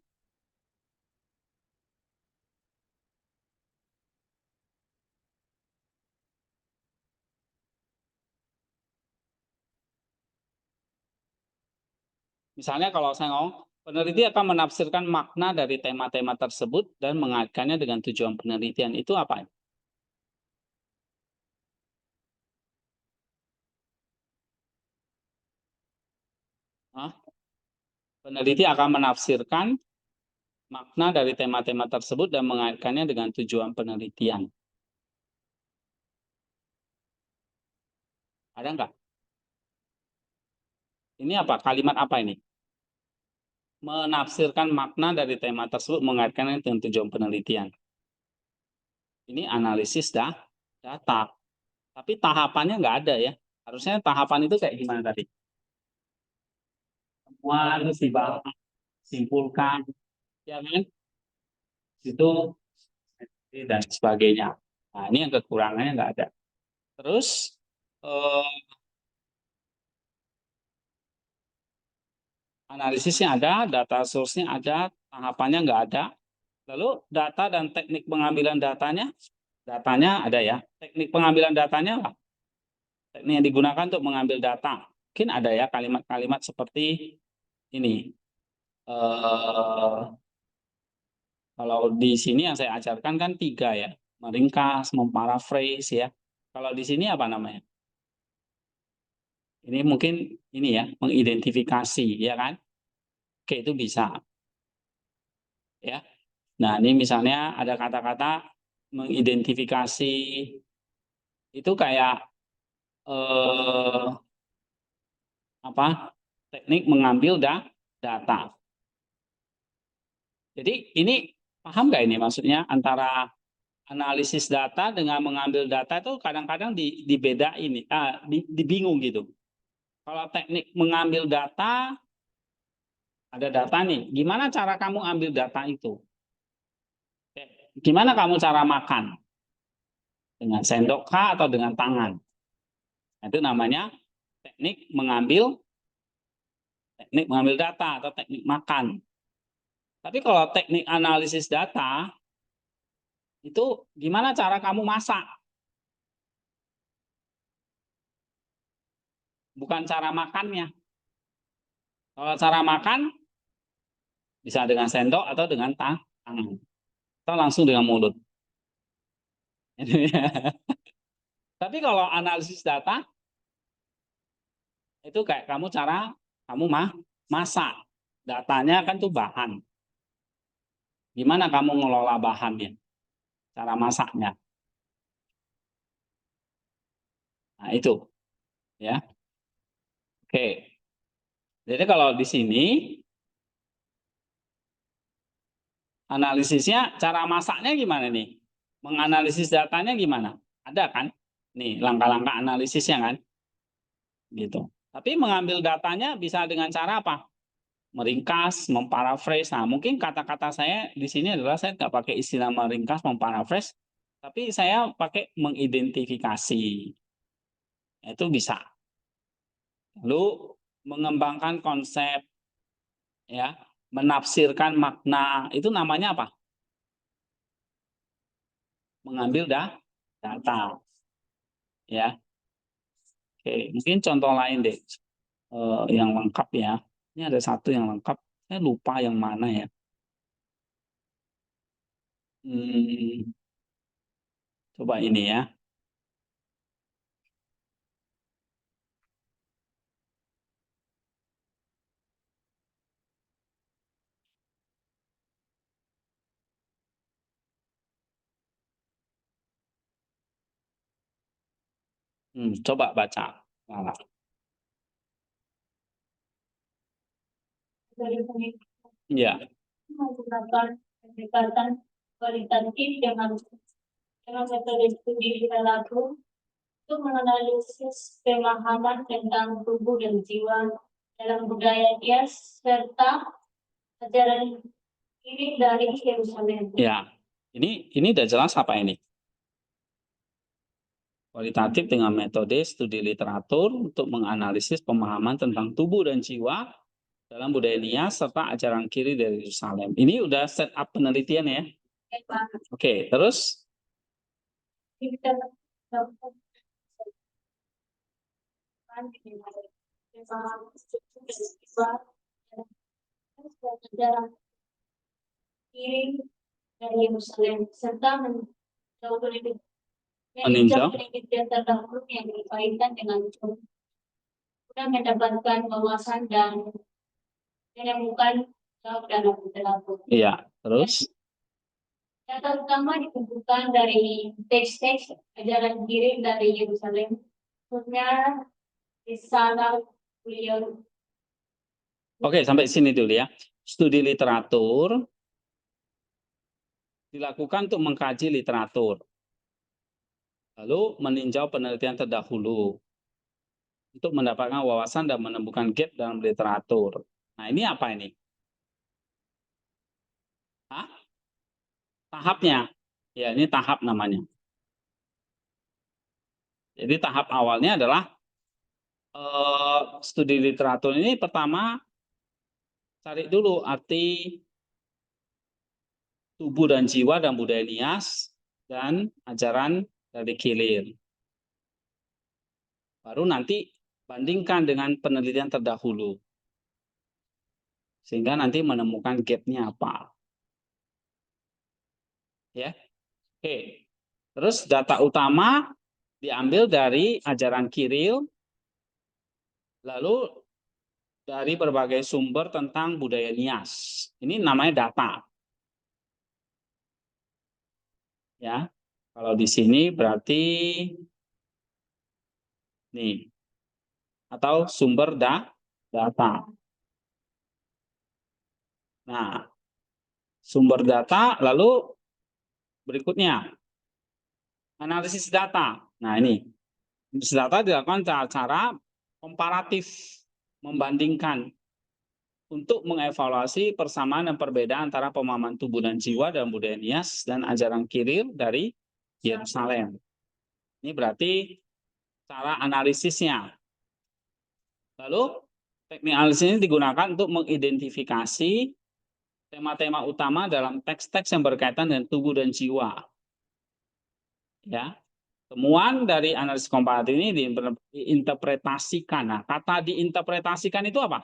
Misalnya kalau saya ngomong, peneliti akan menafsirkan makna dari tema-tema tersebut dan mengaitkannya dengan tujuan penelitian. Itu apa? Hah? Peneliti akan menafsirkan makna dari tema-tema tersebut dan mengaitkannya dengan tujuan penelitian. Ada nggak? Ini apa? Kalimat apa ini? Menafsirkan makna dari tema tersebut mengaitkannya dengan tujuan penelitian. Ini analisis data. Tapi tahapannya nggak ada ya. Harusnya tahapan itu kayak gimana tadi? Semua harus dibahas, simpulkan, ya kan? Itu dan sebagainya. Nah, ini yang kekurangannya nggak ada. Terus analisisnya ada, data source-nya ada, tahapannya nggak ada. Lalu data dan teknik pengambilan datanya ada ya. Teknik pengambilan datanya lah. Teknik yang digunakan untuk mengambil data. Mungkin ada ya kalimat-kalimat seperti ini. Kalau di sini yang saya ajarkan kan 3 ya. Meringkas, memparaphrase ya. Kalau di sini apa namanya? Ini mungkin ini ya, mengidentifikasi ya kan? Oke, itu bisa ya. Nah, ini misalnya ada kata-kata mengidentifikasi itu kayak apa? Teknik mengambil data. Jadi ini paham nggak ini maksudnya antara analisis data dengan mengambil data itu kadang-kadang dibedain, dibingung gitu. Kalau teknik mengambil data, ada data nih. Gimana cara kamu ambil data itu? Gimana kamu cara makan? Dengan sendok kah atau dengan tangan? Itu namanya teknik mengambil data atau teknik makan. Tapi kalau teknik analisis data, itu gimana cara kamu masak? Bukan cara makannya. Kalau cara makan, bisa dengan sendok atau dengan tangan. Atau langsung dengan mulut. Tapi kalau analisis data, itu kayak kamu masak. Datanya kan tuh bahan. Gimana kamu ngelola bahannya? Cara masaknya. Nah, itu ya. Oke. Jadi kalau di sini analisisnya cara masaknya gimana nih? Menganalisis datanya gimana? Ada kan? Nih, langkah-langkah analisisnya kan? Gitu. Tapi mengambil datanya bisa dengan cara apa? Meringkas, memparaphrase. Nah, mungkin kata-kata saya di sini adalah saya nggak pakai istilah meringkas, memparaphrase, tapi saya pakai mengidentifikasi. Itu bisa. Lalu mengembangkan konsep, ya, menafsirkan makna. Itu namanya apa? Mengambil data. Ya, oke. Mungkin contoh lain deh, yang lengkap ya. Ini ada satu yang lengkap. Saya lupa yang mana ya. Hmm, coba ini ya. Coba baca. Nah, Dari pengetahuan ya, menggunakan pendekatan kualitatif dengan metode studi perilaku untuk menganalisis pemahaman tentang tubuh dan jiwa dalam budaya dia serta ajaran ini dari Yerusalem. ya. Ini udah jelas apa ini? Kualitatif dengan metode studi literatur untuk menganalisis pemahaman tentang tubuh dan jiwa dalam budaya Nia serta ajaran kiri dari Yerusalem. Ini udah set up penelitian ya. Oke, terus Kita ajaran kirim dari Yerusalem serta meninjau penelitian terdahulu yang dikaitkan dengan itu. Sudah mendapatkan wawasan dan menemukan jawab dan berlaku. Iya, terus Data utama dikumpulkan dari teks-teks ajaran kirim dari Yerusalem, khususnya Risalah William. oke, sampai sini dulu ya. Studi literatur dilakukan untuk mengkaji literatur. Lalu meninjau penelitian terdahulu untuk mendapatkan wawasan dan menemukan gap dalam literatur. Nah, ini apa ini? Hah? Tahapnya. Ya, ini tahap namanya. Jadi tahap awalnya adalah studi literatur ini pertama cari dulu arti tubuh dan jiwa dan budaya Nias dan ajaran dari Kilir. Baru nanti bandingkan dengan penelitian terdahulu. Sehingga nanti menemukan gap-nya apa. Ya. Oke. Terus data utama diambil dari ajaran Kiril, lalu dari berbagai sumber tentang budaya Nias. Ini namanya data. Ya. Kalau di sini berarti nih. Atau sumber data. Nah, sumber data lalu berikutnya analisis data. Nah, ini analisis data dilakukan cara komparatif, membandingkan untuk mengevaluasi persamaan dan perbedaan antara pemahaman tubuh dan jiwa dalam budaya Nias dan ajaran Kiril dari Yerusalem. Ini berarti cara analisisnya. Lalu teknik analisis ini digunakan untuk mengidentifikasi tema-tema utama dalam teks-teks yang berkaitan dengan tubuh dan jiwa. Ya, temuan dari analisis komparatif ini diinterpretasikan. Nah, kata diinterpretasikan itu apa?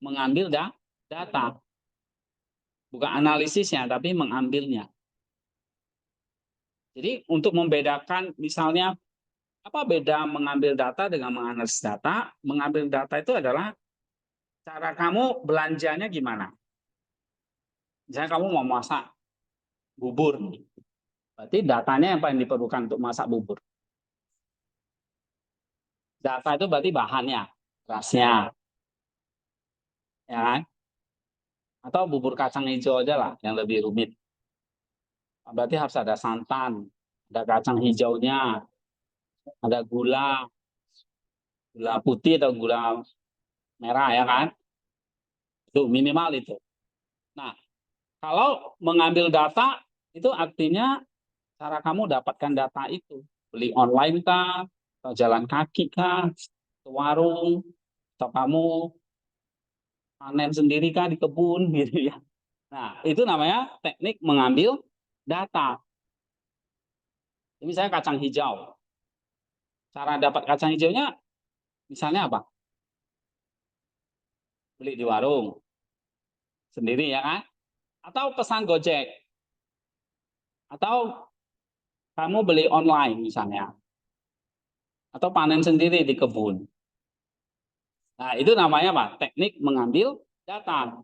Mengambil data, bukan analisisnya, tapi mengambilnya. Jadi untuk membedakan, misalnya apa beda mengambil data dengan menganalisis data? Mengambil data itu adalah cara kamu belanjanya gimana. Misalnya kamu mau masak bubur, berarti datanya yang paling diperlukan untuk masak bubur. Data itu berarti bahannya, berasnya, ya kan? Atau bubur kacang hijau aja lah, yang lebih rumit. Berarti harus ada santan, ada kacang hijaunya, ada gula putih atau gula merah, ya kan? Itu minimal itu. Nah, kalau mengambil data, itu artinya cara kamu dapatkan data itu. Beli online kah, atau jalan kaki kah, ke warung, atau kamu panen sendiri kah di kebun, gitu ya. Nah, itu namanya teknik mengambil data. Misalnya kacang hijau. Cara dapat kacang hijaunya, misalnya apa? Beli di warung. Sendiri, ya kan? Atau pesan Gojek. Atau kamu beli online misalnya. Atau panen sendiri di kebun. Nah, itu namanya apa? Teknik mengambil data.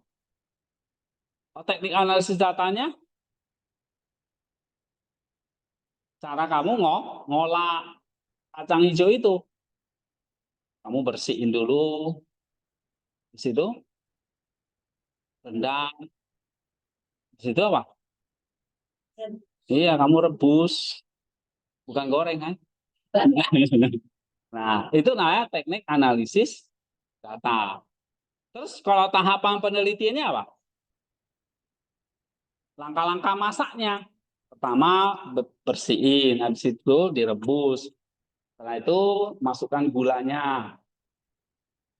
Teknik analisis datanya, cara kamu ngolah kacang hijau itu. Kamu bersihin dulu, di situ rendang, di situ apa? Iya, kamu rebus, bukan goreng kan? Nah, itu namanya teknik analisis data. Terus kalau tahapan penelitiannya apa? Langkah-langkah masaknya. Pertama bersihin, habis itu direbus. Setelah itu masukkan gulanya.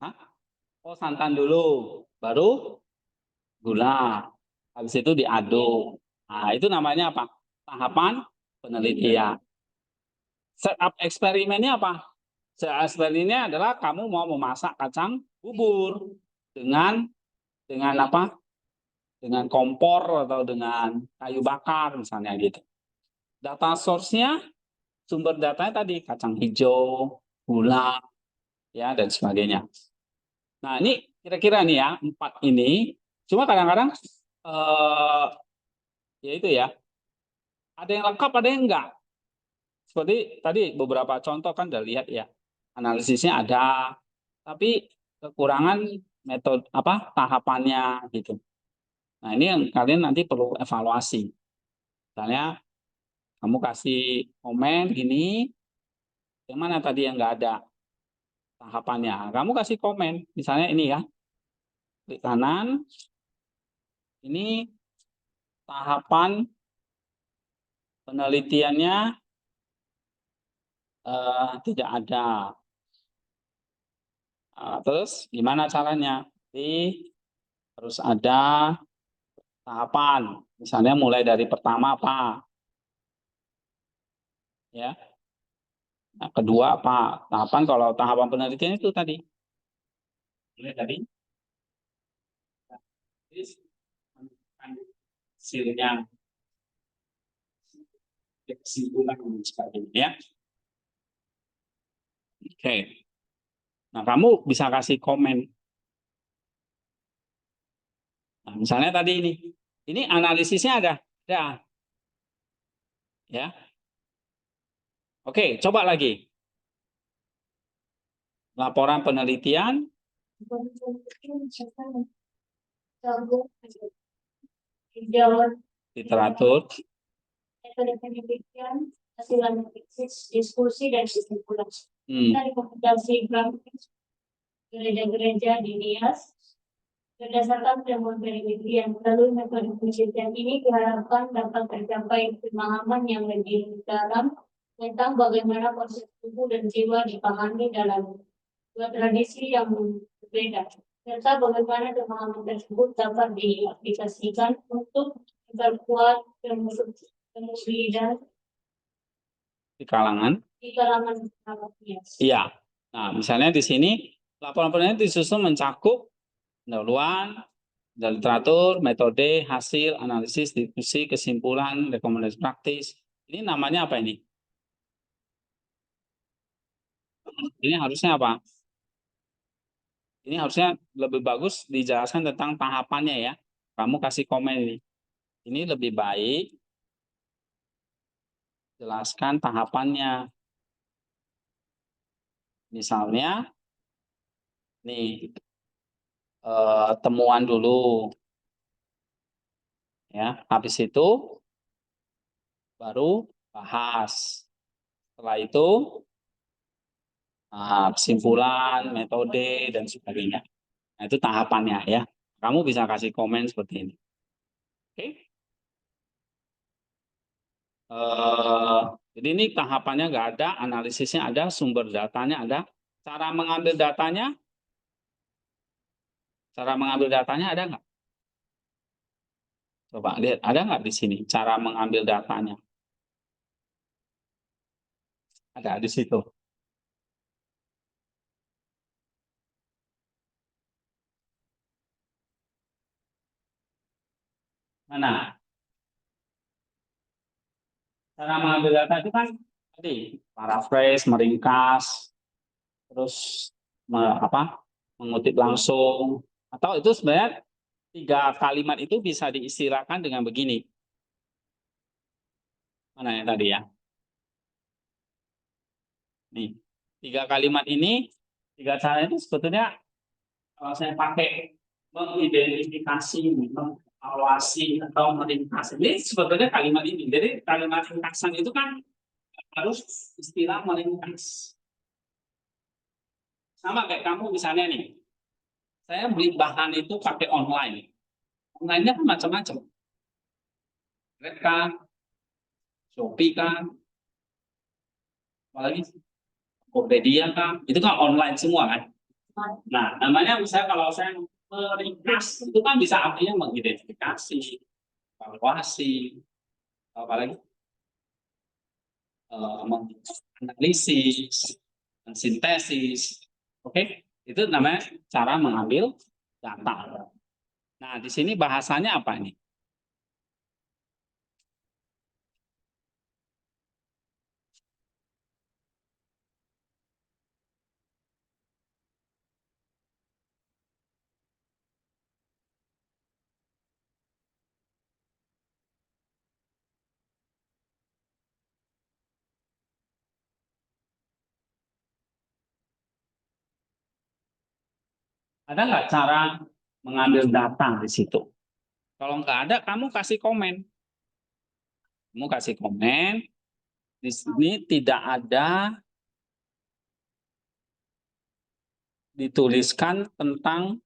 Hah? Oh, santan dulu, baru gula. Habis itu diaduk. Nah, itu namanya apa? Tahapan penelitian. Setup eksperimennya apa? Setup eksperimennya adalah kamu mau memasak kacang bubur dengan apa? dengan kompor atau dengan kayu bakar misalnya gitu. Data source-nya, sumber datanya tadi kacang hijau, gula, ya dan sebagainya. Nah ini kira-kira nih ya 4 ini. Cuma kadang-kadang ya itu ya, ada yang lengkap, ada yang enggak. Seperti tadi beberapa contoh kan udah lihat ya, analisisnya ada, tapi kekurangan metode apa tahapannya gitu. Nah ini yang kalian nanti perlu evaluasi. Misalnya kamu kasih komen gini, yang mana tadi yang nggak ada tahapannya. Kamu kasih komen, misalnya ini ya, klik kanan, ini tahapan penelitiannya tidak ada. Terus gimana caranya? Jadi harus ada tahapan. Misalnya mulai dari pertama apa? Ya. Nah, kedua apa? Tahapan kalau tahapan penelitian itu tadi. Mulai dari hasilnya, kesimpulan dan sebagainya ya. Oke. Nah, kamu bisa kasih komen. Nah, misalnya tadi ini analisisnya ada. Ya. Oke, coba lagi. Laporan penelitian, literatur, metode penelitian, hasil analisis, diskusi, dan kesimpulan. Kita rekomendasikan gereja-gereja di Nias berdasarkan temuan penelitian. Lalu metode penelitian ini diharapkan dapat tercapai pemahaman yang lebih dalam tentang bagaimana konsep tubuh dan jiwa dipahami dalam dua tradisi yang berbeda, serta bagaimana pemahaman tersebut dapat diaplikasikan untuk memperkuat kemudian di kalangan. Iya. Nah, misalnya di sini laporan penelitian disusun mencakup pendahuluan, literatur, metode, hasil, analisis, diskusi, kesimpulan, rekomendasi praktis. Ini namanya apa ini? Ini harusnya apa? Ini harusnya lebih bagus dijelaskan tentang tahapannya ya. Kamu kasih komen ini. Ini lebih baik jelaskan tahapannya. Misalnya, nih temuan dulu, ya. Habis itu baru bahas. Setelah itu kesimpulan, metode dan sebagainya. Nah, itu tahapannya ya. Kamu bisa kasih komen seperti ini. Oke? Jadi ini tahapannya nggak ada, analisisnya ada, sumber datanya ada. Cara mengambil datanya ada nggak? Coba lihat, ada nggak di sini cara mengambil datanya? Ada di situ. Mana? Cara mengambil data itu kan tadi paraphrase, meringkas, terus mengutip langsung, atau itu sebenarnya 3 kalimat itu bisa diistilahkan dengan begini. Mana yang tadi ya? Nih, 3 kalimat ini, 3 cara itu sebetulnya kalau saya pakai mengidentifikasi, mengawasi atau meringkas, ini sebetulnya kalimat ini. Jadi kalimat ringkasan itu kan harus istilah meringkas. Sama kayak kamu misalnya nih, saya beli bahan itu pakai online. Online-nya kan macam-macam. Grab kan, Shopee kan, apalagi Tokopedia kan, itu kan online semua kan. Nah, namanya misalnya kalau saya meringkas, itu kan bisa artinya mengidentifikasi, evaluasi, apalagi menganalisis, sintesis. Oke, itu namanya cara mengambil data. Nah, di sini bahasanya apa nih? Ada nggak cara mengambil data di situ? Kalau nggak ada, kamu kasih komen. Kamu kasih komen. Di sini tidak ada dituliskan tentang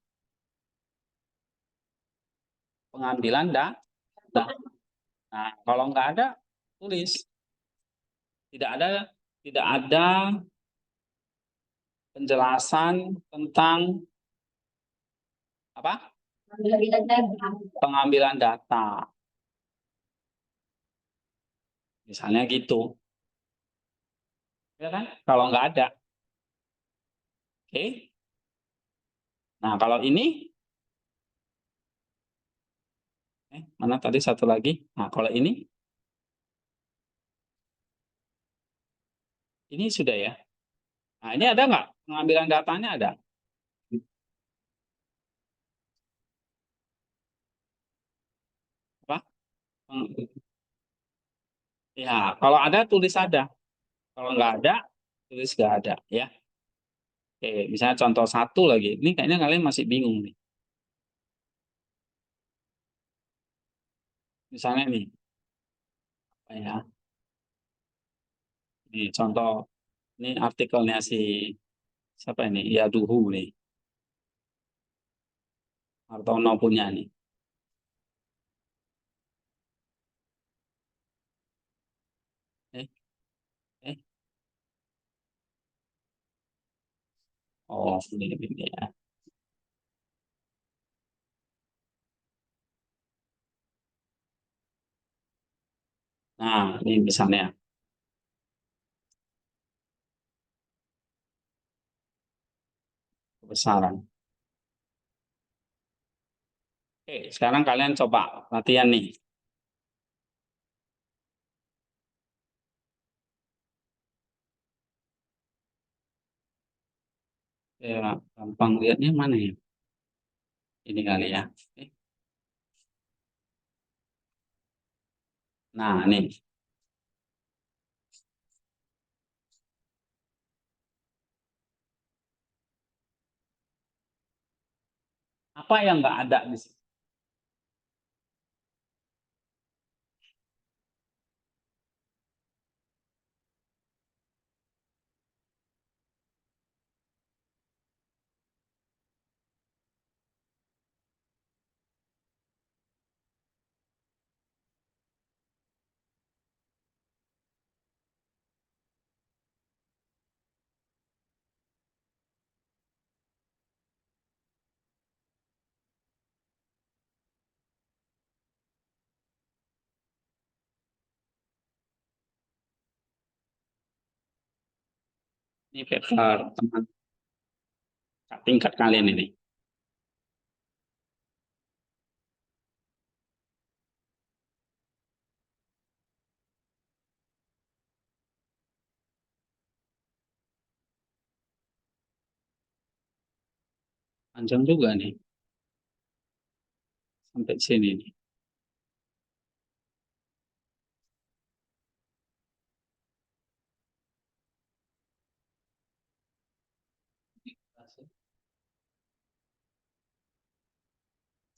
pengambilan data. Nah, kalau nggak ada, tulis. Tidak ada penjelasan tentang apa? Pengambilan data. Misalnya gitu. Ya kan? Kalau nggak ada. Oke. Nah, kalau ini mana tadi satu lagi? Nah, kalau ini sudah ya. Nah, ini ada nggak? Pengambilan datanya ada. Apa? Ya, kalau ada tulis ada. Kalau nggak ada, tulis nggak ada. Ya. Oke, misalnya contoh satu lagi. Ini kayaknya kalian masih bingung nih. Misalnya nih, apa ya? Ini contoh, ini artikelnya si siapa ini? Ya Duhu nih. Hartono punya nih. Eh, eh. Oh, ini ya. Nah, ini misalnya kebesaran. Oke, sekarang kalian coba latihan nih. Ya, gampang lihatnya mana ya? Ini kali ya. Eh, Nah, nih. Apa yang nggak ada di sini? Ini paper teman tingkat kalian ini. Panjang juga nih. Sampai sini nih.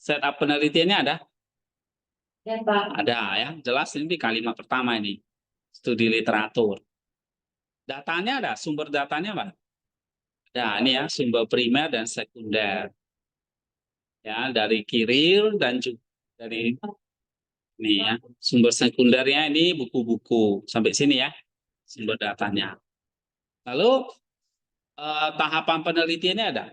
Setup penelitiannya ada? Ya, Pak. Ada ya. Jelas ini di kalimat pertama ini. Studi literatur. Datanya ada, sumber datanya apa? Nah, ini ya, sumber primer dan sekunder. Ya, dari Kiril dan juga dari ini ya. Sumber sekundernya ini buku-buku. Sampai sini ya, sumber datanya. Lalu tahapan penelitiannya ada?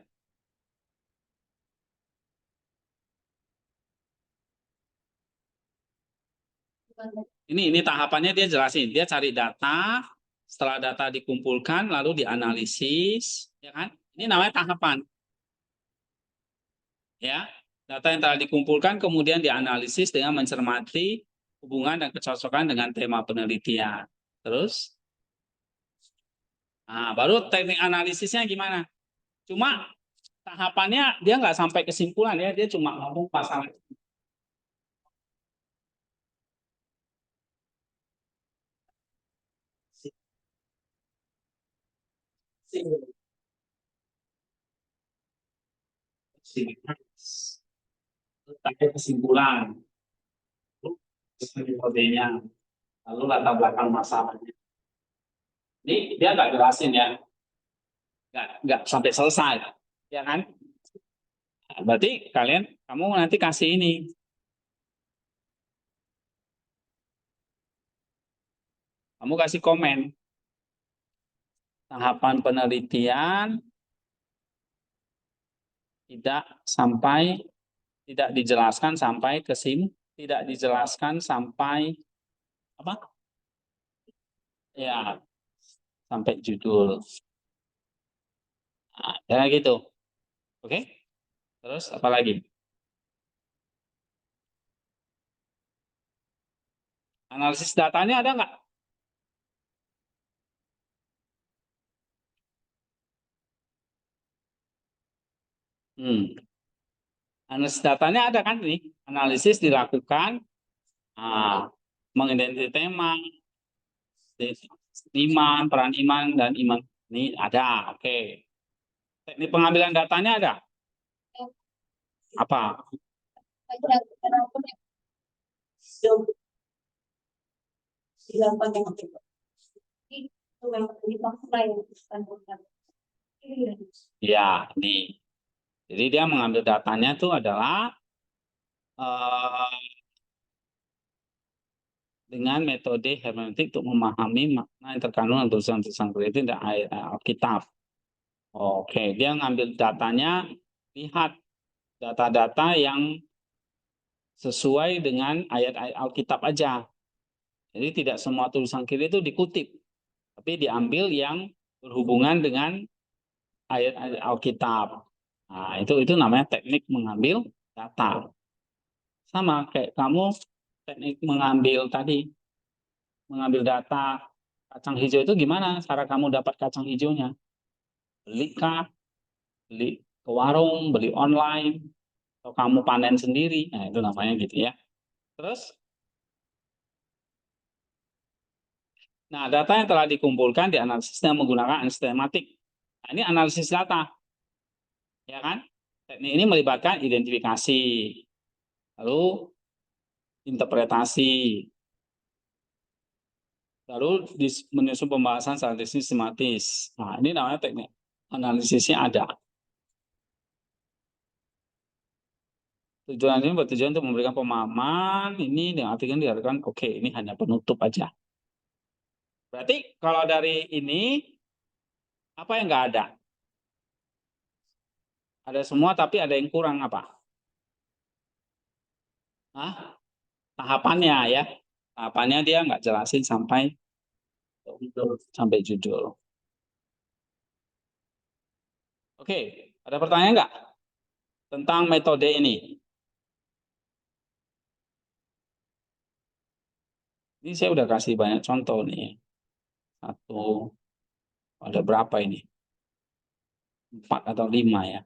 Ini tahapannya dia jelasin. Dia cari data, setelah data dikumpulkan lalu dianalisis, ya kan? Ini namanya tahapan. Ya. Data yang telah dikumpulkan kemudian dianalisis dengan mencermati hubungan dan kecocokan dengan tema penelitian. Terus, nah, baru teknik analisisnya gimana? Cuma tahapannya dia nggak sampai kesimpulan ya, dia cuma ngomong pasal. Sampai kesimpulan, metodenya, lalu latar belakang masalahnya. Ini dia nggak jelasin ya, nggak sampai selesai, ya kan? Nah, berarti kamu nanti kasih ini, kamu kasih komen tahapan penelitian tidak dijelaskan sampai tidak dijelaskan sampai apa? Ya, sampai judul. Nah, ya gitu. Oke? Terus apa lagi? Analisis datanya ada nggak? Analisis datanya ada kan nih? Analisis dilakukan, mengidentifikasi tema, iman, peran iman dan iman ini ada. Oke. Teknik pengambilan datanya ada? Apa? Ya, nih. Jadi dia mengambil datanya itu adalah dengan metode hermeneutik untuk memahami makna yang terkandung dalam tulisan-tulisan kritis dan Alkitab. Oke, dia ngambil datanya, lihat data-data yang sesuai dengan ayat-ayat Alkitab aja. Jadi tidak semua tulisan kiri itu dikutip, tapi diambil yang berhubungan dengan ayat-ayat Alkitab. Nah, itu namanya teknik mengambil data. Sama kayak kamu teknik mengambil data kacang hijau itu gimana cara kamu dapat kacang hijaunya? Beli kah? Beli ke warung, beli online, atau kamu panen sendiri? Nah, itu namanya gitu ya. Terus, nah, data yang telah dikumpulkan dianalisisnya menggunakan sistematik. Nah, ini analisis data, ya kan? Teknik ini melibatkan identifikasi, lalu interpretasi, lalu menyusun pembahasan secara sistematis. Nah, ini namanya teknik analisisnya ada. Tujuan ini bertujuan untuk memberikan pemahaman ini yang artinya diharapkan oke, ini hanya penutup aja. Berarti kalau dari ini apa yang nggak ada? Ada semua tapi ada yang kurang apa? Hah? Tahapannya ya. Tahapannya dia nggak jelasin sampai judul. Oke, ada pertanyaan nggak tentang metode ini? Ini saya udah kasih banyak contoh nih. Satu, ada berapa ini? 4 atau 5 ya?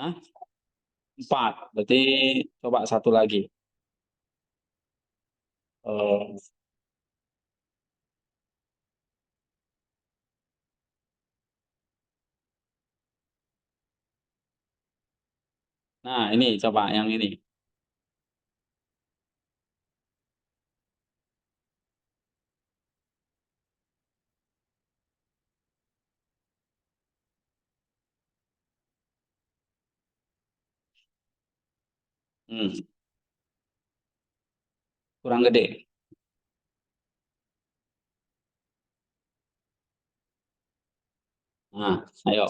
Hah? 4. Berarti coba satu lagi. Eh, Nah, ini coba yang ini. Hmm, kurang gede. Nah, ayo.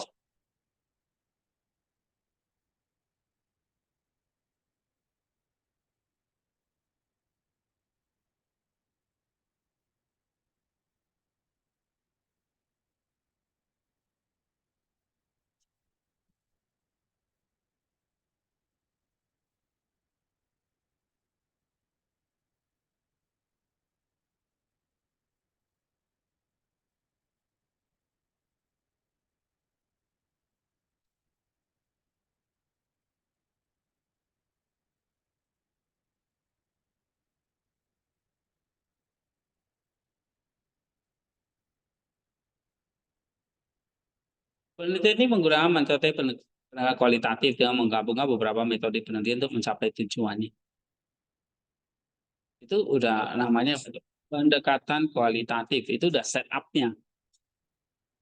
Penelitian ini menggunakan metode penelitian kualitatif dengan menggabungkan beberapa metode penelitian untuk mencapai tujuannya. Itu udah namanya pendekatan kualitatif, itu udah setup-nya,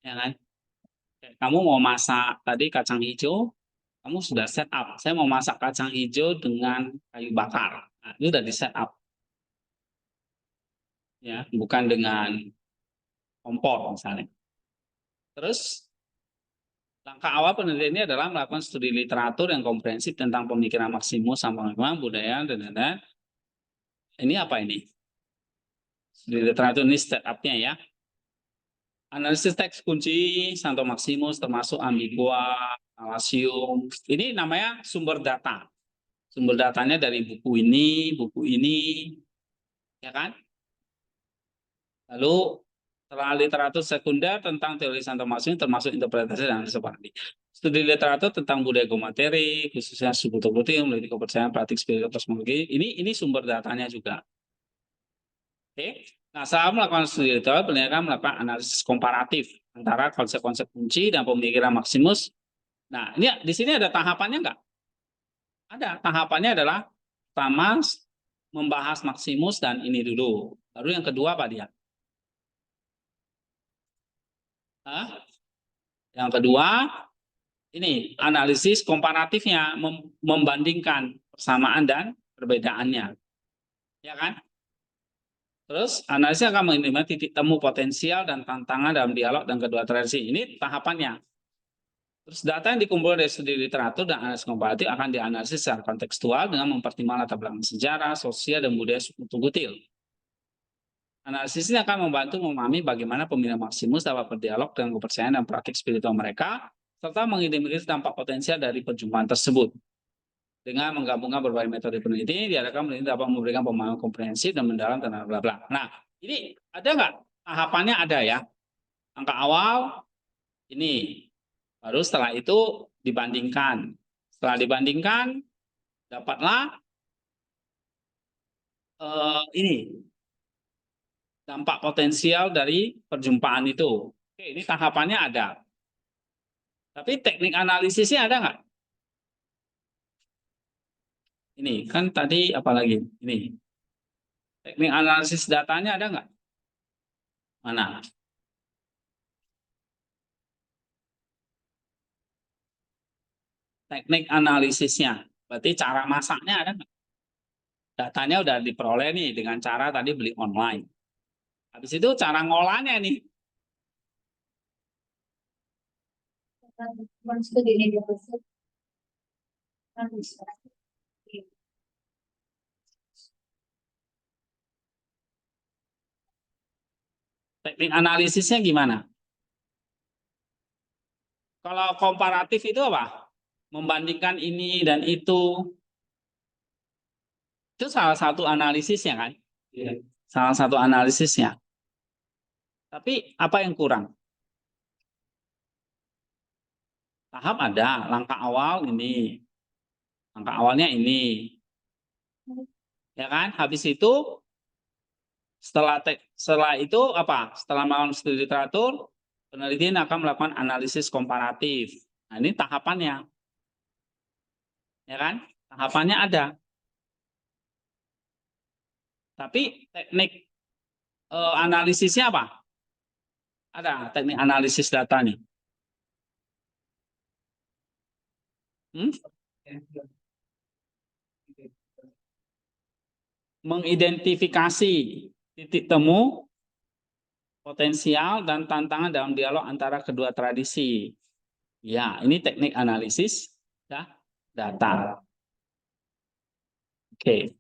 ya kan? Kamu mau masak tadi kacang hijau, kamu sudah setup. Saya mau masak kacang hijau dengan kayu bakar, nah, itu udah di setup, ya, bukan dengan kompor misalnya. Terus langkah awal penelitian ini adalah melakukan studi literatur yang komprehensif tentang pemikiran Maximus, sama budaya dan lain-lain. Ini apa ini? Studi literatur ini setup-nya ya. Analisis teks kunci Santo Maximus termasuk ambigua, alasium. Ini namanya sumber data. Sumber datanya dari buku ini, ya kan? Lalu setelah literatur sekunder tentang teori Santo Maximus termasuk interpretasi dan seperti studi literatur tentang budaya materi, khususnya suku Togoti, memiliki kepercayaan praktik spiritual kosmologi. Ini sumber datanya juga. Oke. Nah, saat melakukan studi literatur, penelitian melakukan analisis komparatif antara konsep-konsep kunci dan pemikiran Maximus. Nah, ini di sini ada tahapannya nggak? Ada. Tahapannya adalah pertama membahas Maximus dan ini dulu. Baru yang kedua apa dia? Hah? Yang kedua, ini analisis komparatifnya, membandingkan persamaan dan perbedaannya. Ya kan? Terus analisis akan menilai titik temu potensial dan tantangan dalam dialog dan kedua tradisi. Ini tahapannya. Terus data yang dikumpulkan dari studi literatur dan analisis komparatif akan dianalisis secara kontekstual dengan mempertimbangkan latar belakang sejarah, sosial, dan budaya suku Tunggutil. Analisis ini akan membantu memahami bagaimana pemilihan Maximus dapat berdialog dengan kepercayaan dan praktik spiritual mereka, serta mengidentifikasi dampak potensial dari perjumpaan tersebut. Dengan menggabungkan berbagai metode peneliti, diharapkan peneliti dapat memberikan pemahaman komprehensif dan mendalam tentang bla bla. Nah, ini ada nggak? Tahapannya ada ya. Angka awal ini, baru setelah itu dibandingkan. Setelah dibandingkan, dapatlah ini dampak potensial dari perjumpaan itu. Oke, ini tahapannya ada. Tapi teknik analisisnya ada nggak? Ini kan tadi apalagi ini teknik analisis datanya ada nggak? Mana? Teknik analisisnya, berarti cara masaknya ada nggak? Datanya udah diperoleh nih dengan cara tadi beli online. Habis itu cara ngolahnya nih. Teknik analisisnya gimana? Kalau komparatif itu apa? Membandingkan ini dan itu. Itu salah satu analisisnya kan? Salah satu analisisnya. Tapi apa yang kurang? Tahap ada, langkah awal ini. Langkah awalnya ini. Ya kan? Habis itu setelah itu apa? Setelah melakukan studi literatur, penelitian akan melakukan analisis komparatif. Nah, ini tahapannya. Ya kan? Tahapannya ada. Tapi teknik analisisnya apa? Ada teknik analisis datanya. Mengidentifikasi titik temu, potensial, dan tantangan dalam dialog antara kedua tradisi. Ya, ini teknik analisis data. Oke.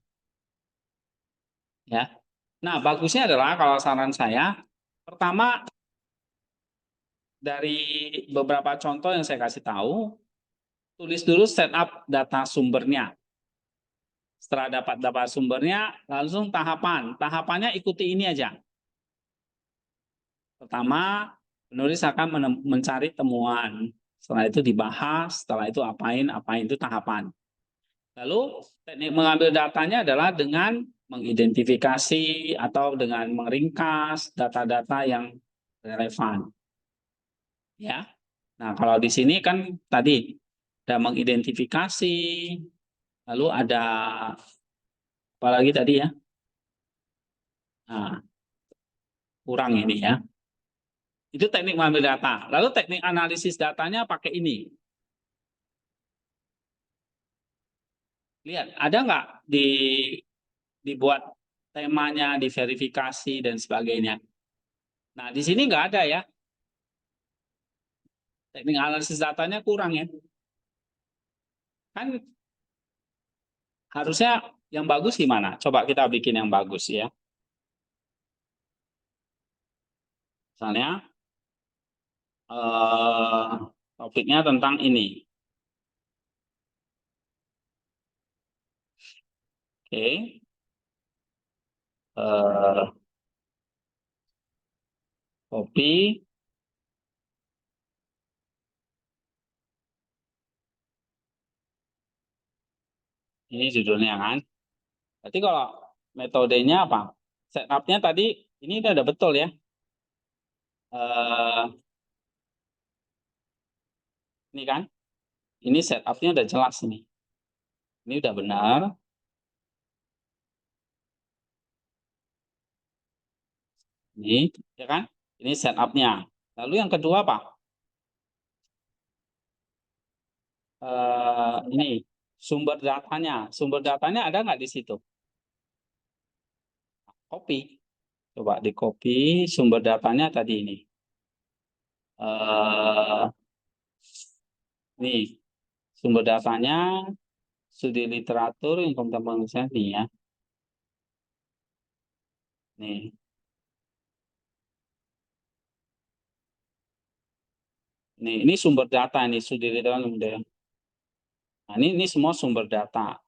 Ya. Nah, bagusnya adalah kalau saran saya, pertama dari beberapa contoh yang saya kasih tahu, tulis dulu setup data sumbernya. Setelah dapat data sumbernya, langsung tahapan. Tahapannya ikuti ini aja. Pertama, penulis akan mencari temuan. Setelah itu dibahas, setelah itu apain itu tahapan. Lalu teknik mengambil datanya adalah dengan mengidentifikasi atau dengan meringkas data-data yang relevan. Ya. Nah, kalau di sini kan tadi ada mengidentifikasi, lalu ada apa lagi tadi ya? Nah, kurang ini ya. Itu teknik mengambil data. Lalu teknik analisis datanya pakai ini. Lihat, ada nggak dibuat temanya, diverifikasi dan sebagainya. Nah, di sini nggak ada ya. Teknik analisis datanya kurang ya. Kan harusnya yang bagus gimana? Coba kita bikin yang bagus ya. Misalnya topiknya tentang ini. Oke. Kopi. Ini judulnya kan. Berarti kalau metodenya apa? Setupnya tadi ini udah betul ya. Ini kan. Ini setupnya udah jelas ini. Ini udah benar. Ini, ya kan? Ini setupnya. Lalu yang kedua apa? Ini sumber datanya. Sumber datanya ada nggak di situ? Copy. Coba di copy sumber datanya tadi ini. Nih sumber datanya studi literatur yang kontemporer nih ya. Nih. Nih, ini sumber data ini studi literatur. Nah, ini semua sumber data.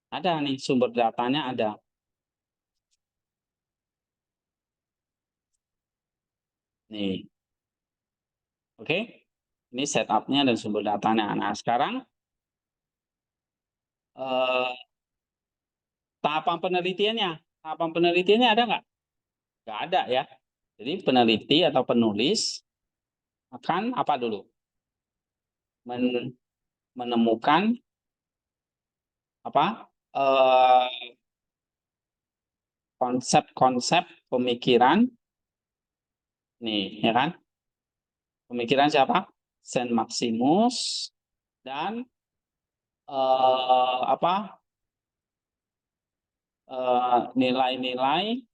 Ada nih sumber datanya ada. Nih. Oke. Ini setupnya dan sumber datanya. Nah, sekarang tahapan penelitiannya. Tahapan penelitiannya ada nggak? Nggak ada ya. Jadi peneliti atau penulis akan apa dulu? Menemukan apa? Konsep-konsep pemikiran nih, ya kan? Pemikiran siapa? Saint Maximus dan apa? Nilai-nilai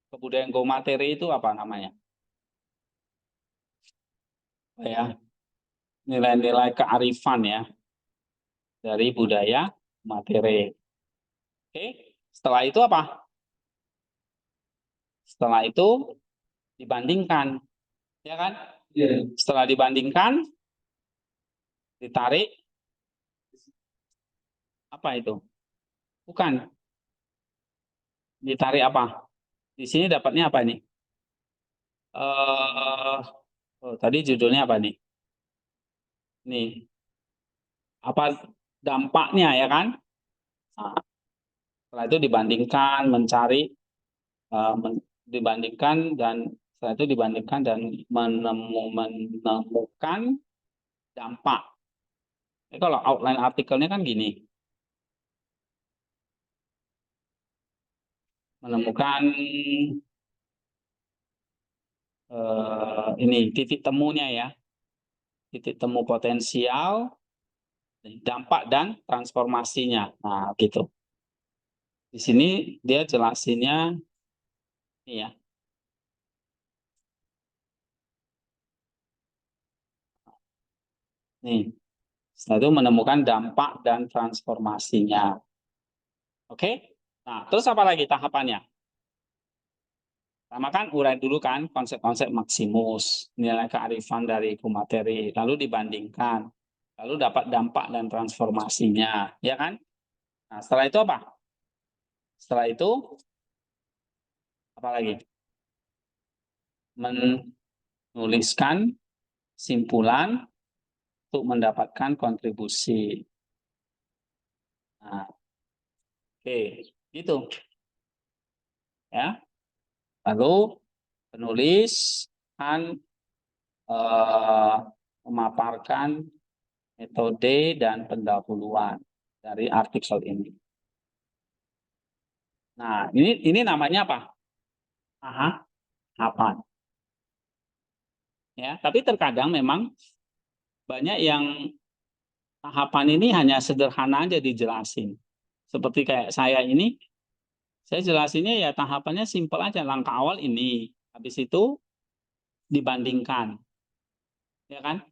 kebudayaan go materi itu apa namanya? Ya, nilai-nilai kearifan ya dari budaya materi. Oke, setelah itu apa? Setelah itu dibandingkan, ya kan? Setelah dibandingkan, ditarik apa itu? Bukan, ditarik apa? Di sini dapatnya apa ini? Tadi judulnya apa nih? Nih, apa dampaknya ya kan? Nah, setelah itu dibandingkan, mencari, dibandingkan dan setelah itu dibandingkan dan menemukan dampak. Ini kalau outline artikelnya kan gini, menemukan ini titik temunya ya, titik temu potensial, dampak dan transformasinya. Nah, gitu. Di sini dia jelasinnya ini ya. Nih, setelah itu menemukan dampak dan transformasinya. Oke? Nah, terus apa lagi tahapannya? Pertama kan urai dulu kan konsep-konsep Maximus, nilai kearifan dari materi, lalu dibandingkan, lalu dapat dampak dan transformasinya, ya kan? Nah, setelah itu apa? Setelah itu apa lagi? Menuliskan simpulan untuk mendapatkan kontribusi. Nah, oke, gitu. Ya. Lalu penulis kan memaparkan metode dan pendahuluan dari artikel ini. Nah, ini namanya apa? Tahapan. Ya, tapi terkadang memang banyak yang tahapan ini hanya sederhana aja dijelasin. Seperti kayak saya ini, saya jelasinnya ya tahapannya simpel aja. Langkah awal ini, habis itu dibandingkan, ya kan?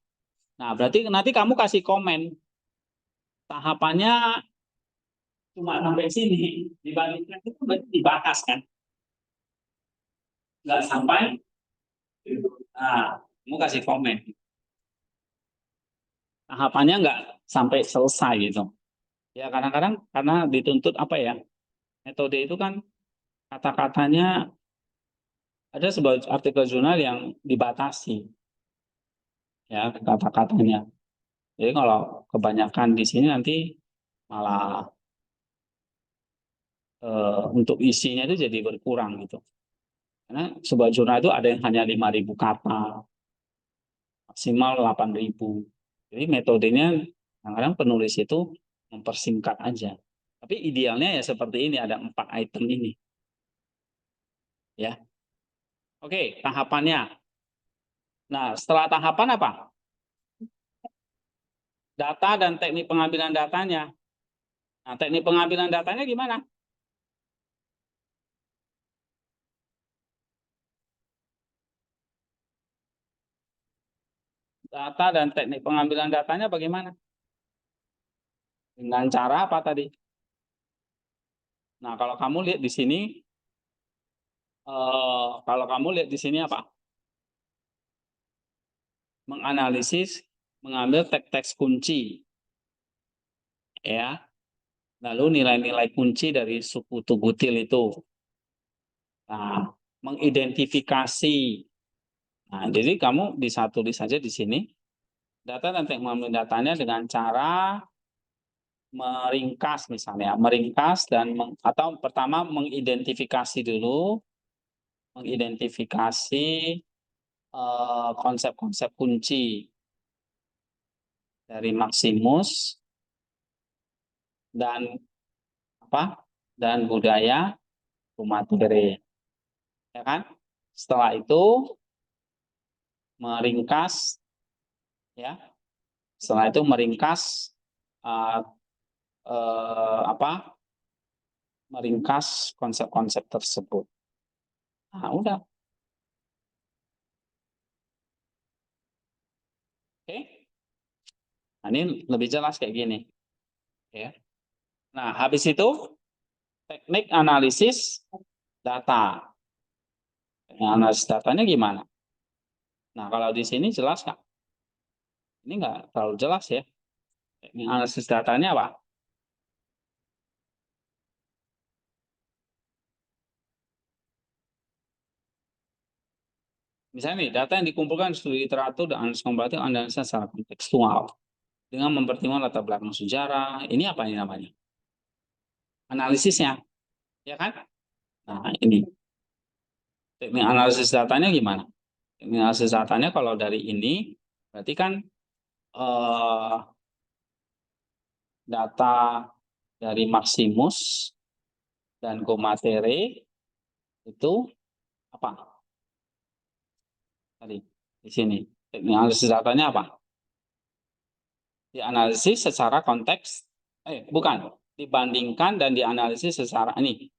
Nah, berarti nanti kamu kasih komen tahapannya cuma sampai sini, dibandingkan itu berarti dibahas kan? Nggak sampai, nah, kamu kasih komen. Tahapannya nggak sampai selesai gitu. Ya kadang-kadang karena dituntut apa ya? Metode itu kan kata-katanya ada sebuah artikel jurnal yang dibatasi ya kata-katanya. Jadi kalau kebanyakan di sini nanti malah untuk isinya itu jadi berkurang gitu. Karena sebuah jurnal itu ada yang hanya 5.000 kata, maksimal 8.000. Jadi metodenya kadang-kadang penulis itu mempersingkat aja. Tapi idealnya ya seperti ini, ada 4 item ini. Ya. Oke, tahapannya. Nah, setelah tahapan apa? Data dan teknik pengambilan datanya. Nah, teknik pengambilan datanya gimana? Data dan teknik pengambilan datanya bagaimana? Dengan cara apa tadi? Nah, kalau kamu lihat di sini, apa? Menganalisis, mengambil teks-teks kunci, ya. Lalu nilai-nilai kunci dari suku tugutil itu. Nah, mengidentifikasi. Nah, jadi kamu bisa tulis saja di sini data dan teknik pengambilan datanya dengan cara meringkas misalnya, meringkas dan atau pertama mengidentifikasi dulu, mengidentifikasi konsep-konsep kunci dari Maximus dan apa dan budaya Kumatere, ya kan? Setelah itu meringkas, ya. Setelah itu meringkas uh, apa? Meringkas konsep-konsep tersebut. Nah, udah. Oke. Nah, ini lebih jelas kayak gini, ya. Nah, habis itu teknik analisis data. Analisis datanya gimana? Nah, kalau di sini jelas nggak? Ini nggak terlalu jelas ya. Teknik analisis datanya apa? Misalnya nih, data yang dikumpulkan studi literatur dan analisis komparatif analisa secara kontekstual dengan mempertimbangkan latar belakang sejarah. Ini apa ini namanya? Analisisnya, ya kan? Nah, ini teknik analisis datanya gimana? Teknik analisis datanya kalau dari ini berarti kan data dari Maximus dan Gomatere itu apa? Tadi di sini teknik analisis datanya apa? Dianalisis secara konteks, bukan, dibandingkan dan dianalisis secara ini,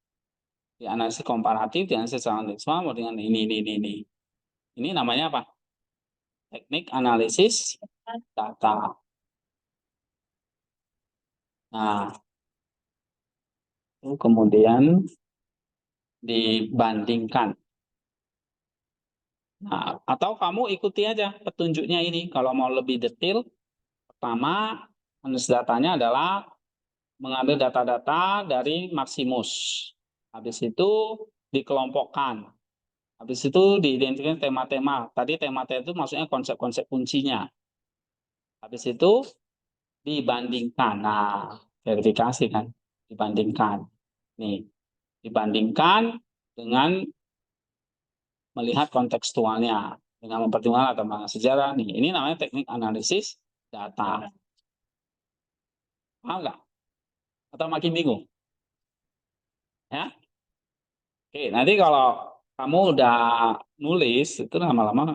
dianalisis komparatif, dianalisis secara kontekstual dengan ini. Ini namanya apa? Teknik analisis data. Nah, kemudian dibandingkan. Nah, atau kamu ikuti aja petunjuknya ini. Kalau mau lebih detail, pertama analisis datanya adalah mengambil data-data dari Maximus. Habis itu dikelompokkan. Habis itu diidentifikasi tema-tema. Tadi tema-tema itu maksudnya konsep-konsep kuncinya. Habis itu dibandingkan. Nah, verifikasi kan. Dibandingkan. Nih, dibandingkan dengan melihat kontekstualnya, dengan mempertimbangkan latar belakang sejarah. Nih, ini namanya teknik analisis data. Paham nggak? Atau makin bingung? Ya? Oke, nanti kalau kamu udah nulis, itu lama-lama.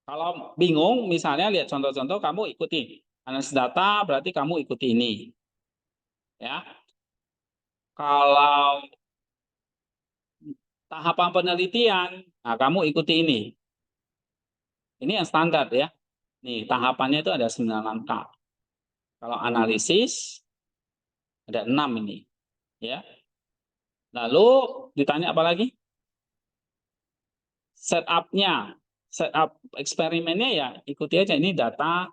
Kalau bingung, misalnya lihat contoh-contoh, kamu ikuti. Analisis data berarti kamu ikuti ini. Ya. Kalau tahapan penelitian, nah kamu ikuti ini. Ini yang standar ya. Nih, tahapannya itu ada 9 langkah. Kalau analisis, ada 6 ini. Ya. Lalu ditanya apa lagi? Setup-nya. Setup eksperimennya ya ikuti aja. Ini data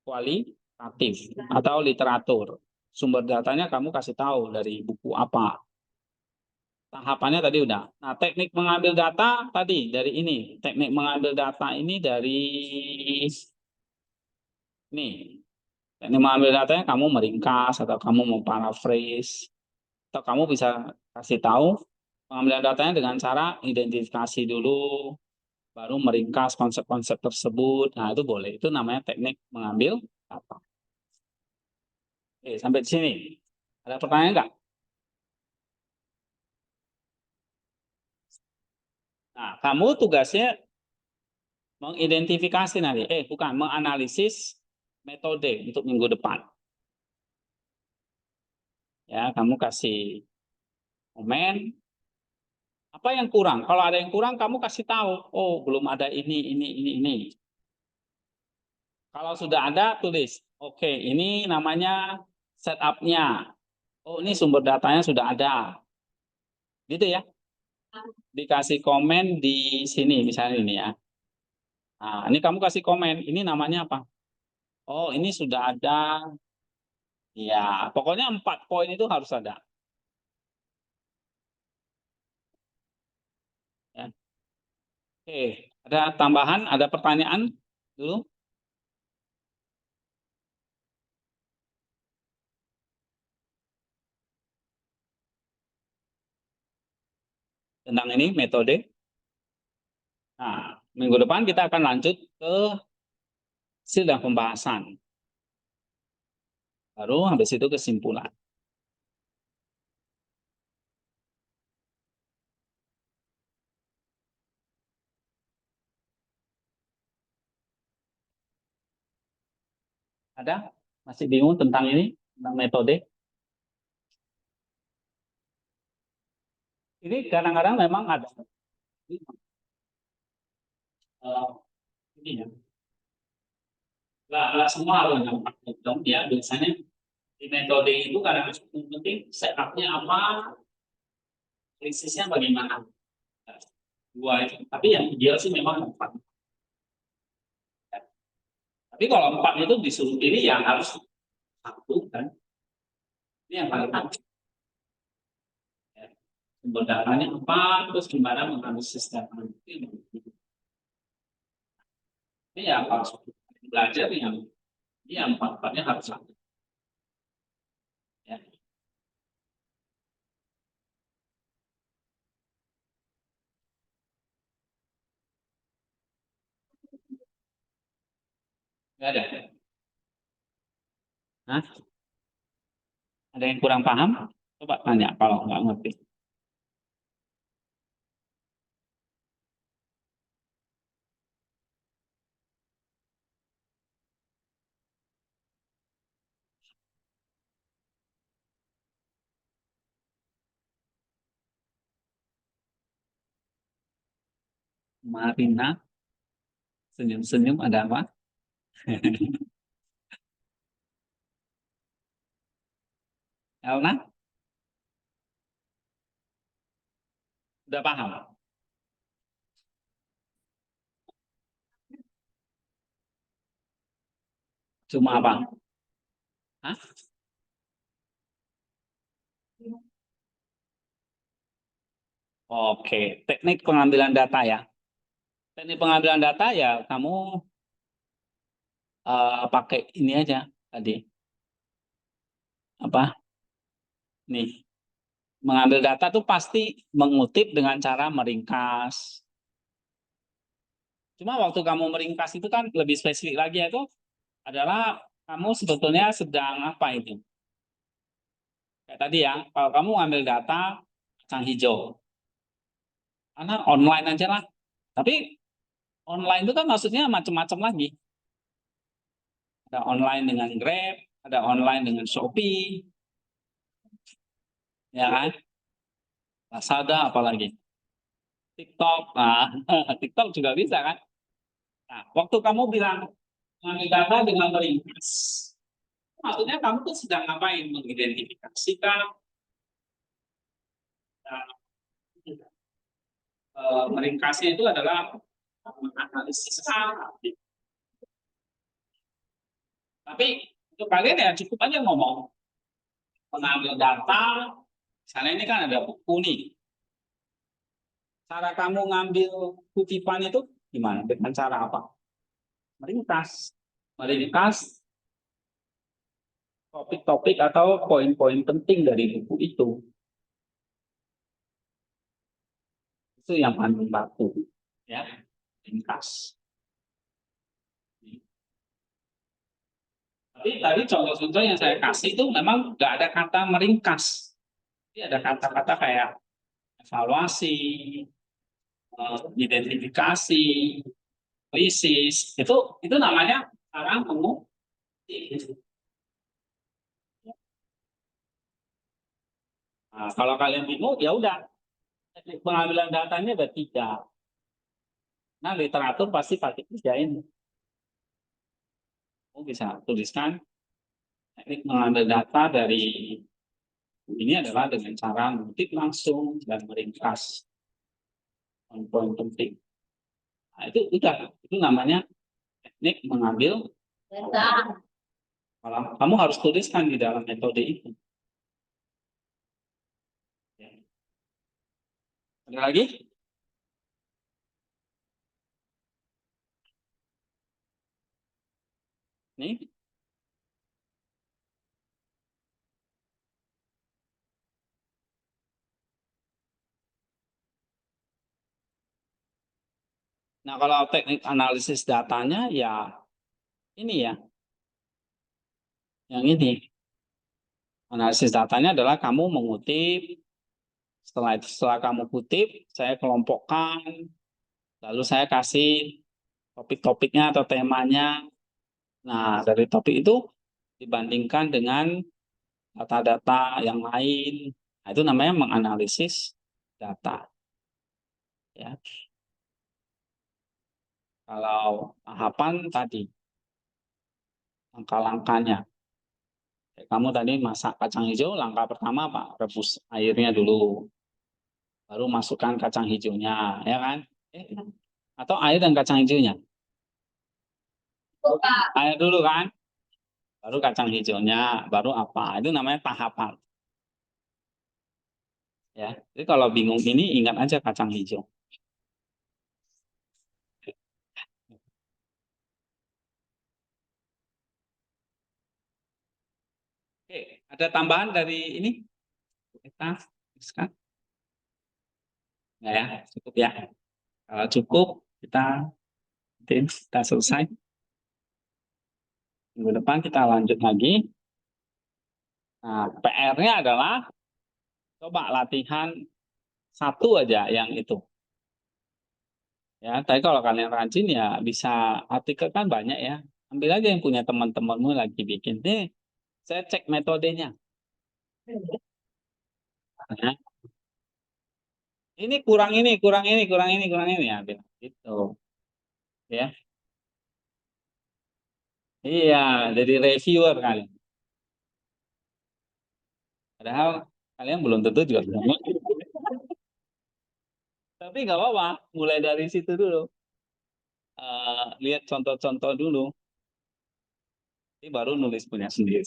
kualitatif atau literatur. Sumber datanya kamu kasih tahu dari buku apa. Tahapannya tadi udah. Nah, teknik mengambil data tadi dari ini. Teknik mengambil data ini dari ini. Teknik mengambil datanya kamu meringkas atau kamu mau paraphrase atau kamu bisa kasih tahu pengambilan datanya dengan cara identifikasi dulu, baru meringkas konsep-konsep tersebut. Nah, itu boleh. Itu namanya teknik mengambil data. Oke, sampai di sini. Ada pertanyaan nggak? Nah, kamu tugasnya mengidentifikasi nanti. Bukan, menganalisis metode untuk minggu depan. Ya, kamu kasih komen. Apa yang kurang? Kalau ada yang kurang, kamu kasih tahu. Oh, belum ada ini. Kalau sudah ada, tulis. Oke, ini namanya setup-nya. Oh, ini sumber datanya sudah ada. Gitu ya. Dikasih komen di sini, misalnya ini ya. Nah, ini kamu kasih komen. Ini namanya apa? Oh, ini sudah ada. Ya, pokoknya 4 poin itu harus ada. Ya. Oke, ada tambahan, ada pertanyaan dulu tentang ini metode. Nah, minggu depan kita akan lanjut ke sidang pembahasan. Baru habis itu kesimpulan. Ada? Masih bingung tentang ini? Tentang metode? Ini kadang-kadang memang ada. Ini ya. Nggak semua harus dong ya. Biasanya di metode itu kadang-kadang penting setupnya apa, krisisnya bagaimana. Dua itu. Tapi yang ideal sih memang 4. Tapi kalau 4 itu disuruh pilih yang harus 1 kan. Ini yang paling penting. Ya. Sumber datanya apa, terus gimana menganalisis data itu. Ini ya kalau belajar yang 4-4-nya harus satu. Ya. Nggak ada. Hah? Ada yang kurang paham? Coba tanya kalau nggak ngerti. Marina, senyum-senyum ada apa? Elna, udah paham? Cuma apa? Hah? Oke, teknik pengambilan data ya. Teknik pengambilan data ya kamu pakai ini aja tadi. Apa? Nih, mengambil data tuh pasti mengutip dengan cara meringkas. Cuma waktu kamu meringkas itu kan lebih spesifik lagi, itu adalah kamu sebetulnya sedang apa itu? Kayak tadi ya, kalau kamu ngambil data kacang hijau, karena online aja lah. Tapi online itu kan maksudnya macam-macam lagi. Ada online dengan Grab, ada online dengan Shopee, ya kan? Lazada apalagi. TikTok, nah, TikTok juga bisa kan? Nah, waktu kamu bilang mengambil data dengan meringkas, maksudnya kamu tuh sedang ngapain? Mengidentifikasikan, dan, meringkasnya itu adalah menganalisis. Tapi untuk kalian ya cukup aja ngomong mengambil data. Misalnya ini kan ada buku nih. Cara kamu ngambil kutipan itu gimana? Dengan cara apa? Meringkas. Meringkas topik-topik atau poin-poin penting dari buku itu. Itu yang paling baku, ya, ringkas. Tapi tadi contoh-contoh yang saya kasih itu memang nggak ada kata meringkas. Jadi ada kata-kata kayak evaluasi, identifikasi, krisis. Itu namanya cara mengutip. Nah, kalau kalian bingung, ya udah. Teknik pengambilan datanya ada 3. Nah, literatur pasti pakai 3 ini. Kamu bisa tuliskan teknik mengambil data dari ini adalah dengan cara mengutip langsung dan meringkas poin-poin penting. Nah, itu namanya teknik mengambil Data. kalau kamu harus tuliskan di dalam metode itu. Ya. Ada lagi? Nih. Nah, kalau teknik analisis datanya ya ini ya. Yang ini. Analisis datanya adalah kamu mengutip, setelah kamu kutip, saya kelompokkan, lalu saya kasih topik-topiknya atau temanya. Nah, dari topik itu dibandingkan dengan data-data yang lain. Nah, itu namanya menganalisis data. Ya. Kalau tahapan tadi, langkah-langkahnya. Kamu tadi masak kacang hijau, langkah pertama apa? Rebus airnya dulu. Baru masukkan kacang hijaunya, ya kan? Atau air dan kacang hijaunya? Air dulu kan? Baru kacang hijaunya, baru apa? Itu namanya tahapan. Ya, jadi kalau bingung ini ingat aja kacang hijau. Oke, ada tambahan dari ini? Kita teruskan. Nggak ya, cukup ya. Kalau cukup, kita selesai. Minggu depan kita lanjut lagi. Nah, PR-nya adalah coba latihan satu aja yang itu. Ya, tapi kalau kalian rajin ya bisa, artikel kan banyak ya. Ambil aja yang punya teman-temanmu lagi bikin. Nih, saya cek metodenya. Nah, ini kurang ini, kurang ini, kurang ini, kurang ini ya, gitu. Ya, iya, jadi reviewer kalian. Padahal kalian belum tentu juga bisa. Tapi nggak apa-apa, mulai dari situ dulu. Lihat contoh-contoh dulu, ini baru nulis punya sendiri.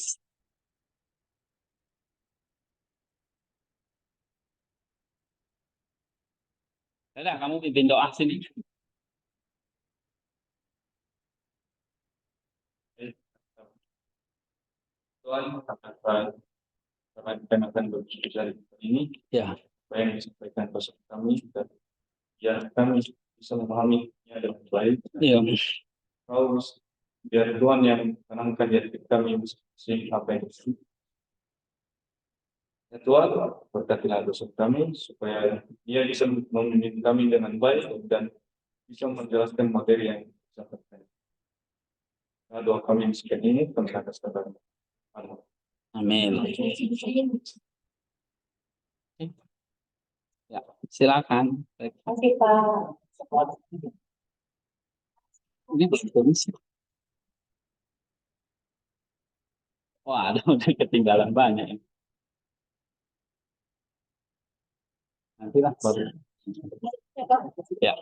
Udah, kamu pimpin doa sini. Tuhan, karena kami akan berbicara ini, Ya. apa yang disampaikan dosen kami dan biar kami bisa memahaminya dengan baik. Iya. Kalau biar Tuhan yang menenangkan hati kami masing-masing apa yang disebut. Ya Tuhan, berkatilah dosen kami supaya dia bisa memimpin kami dengan baik dan bisa menjelaskan materi yang disampaikan. Nah, doa kami sekian ini kami akan serahkan. Amin. Amin. Ya, silakan. Baik. Terima kasih Pak. Ini belum sih. Wah, ada udah ketinggalan banyak. Nanti lah baru. Ya.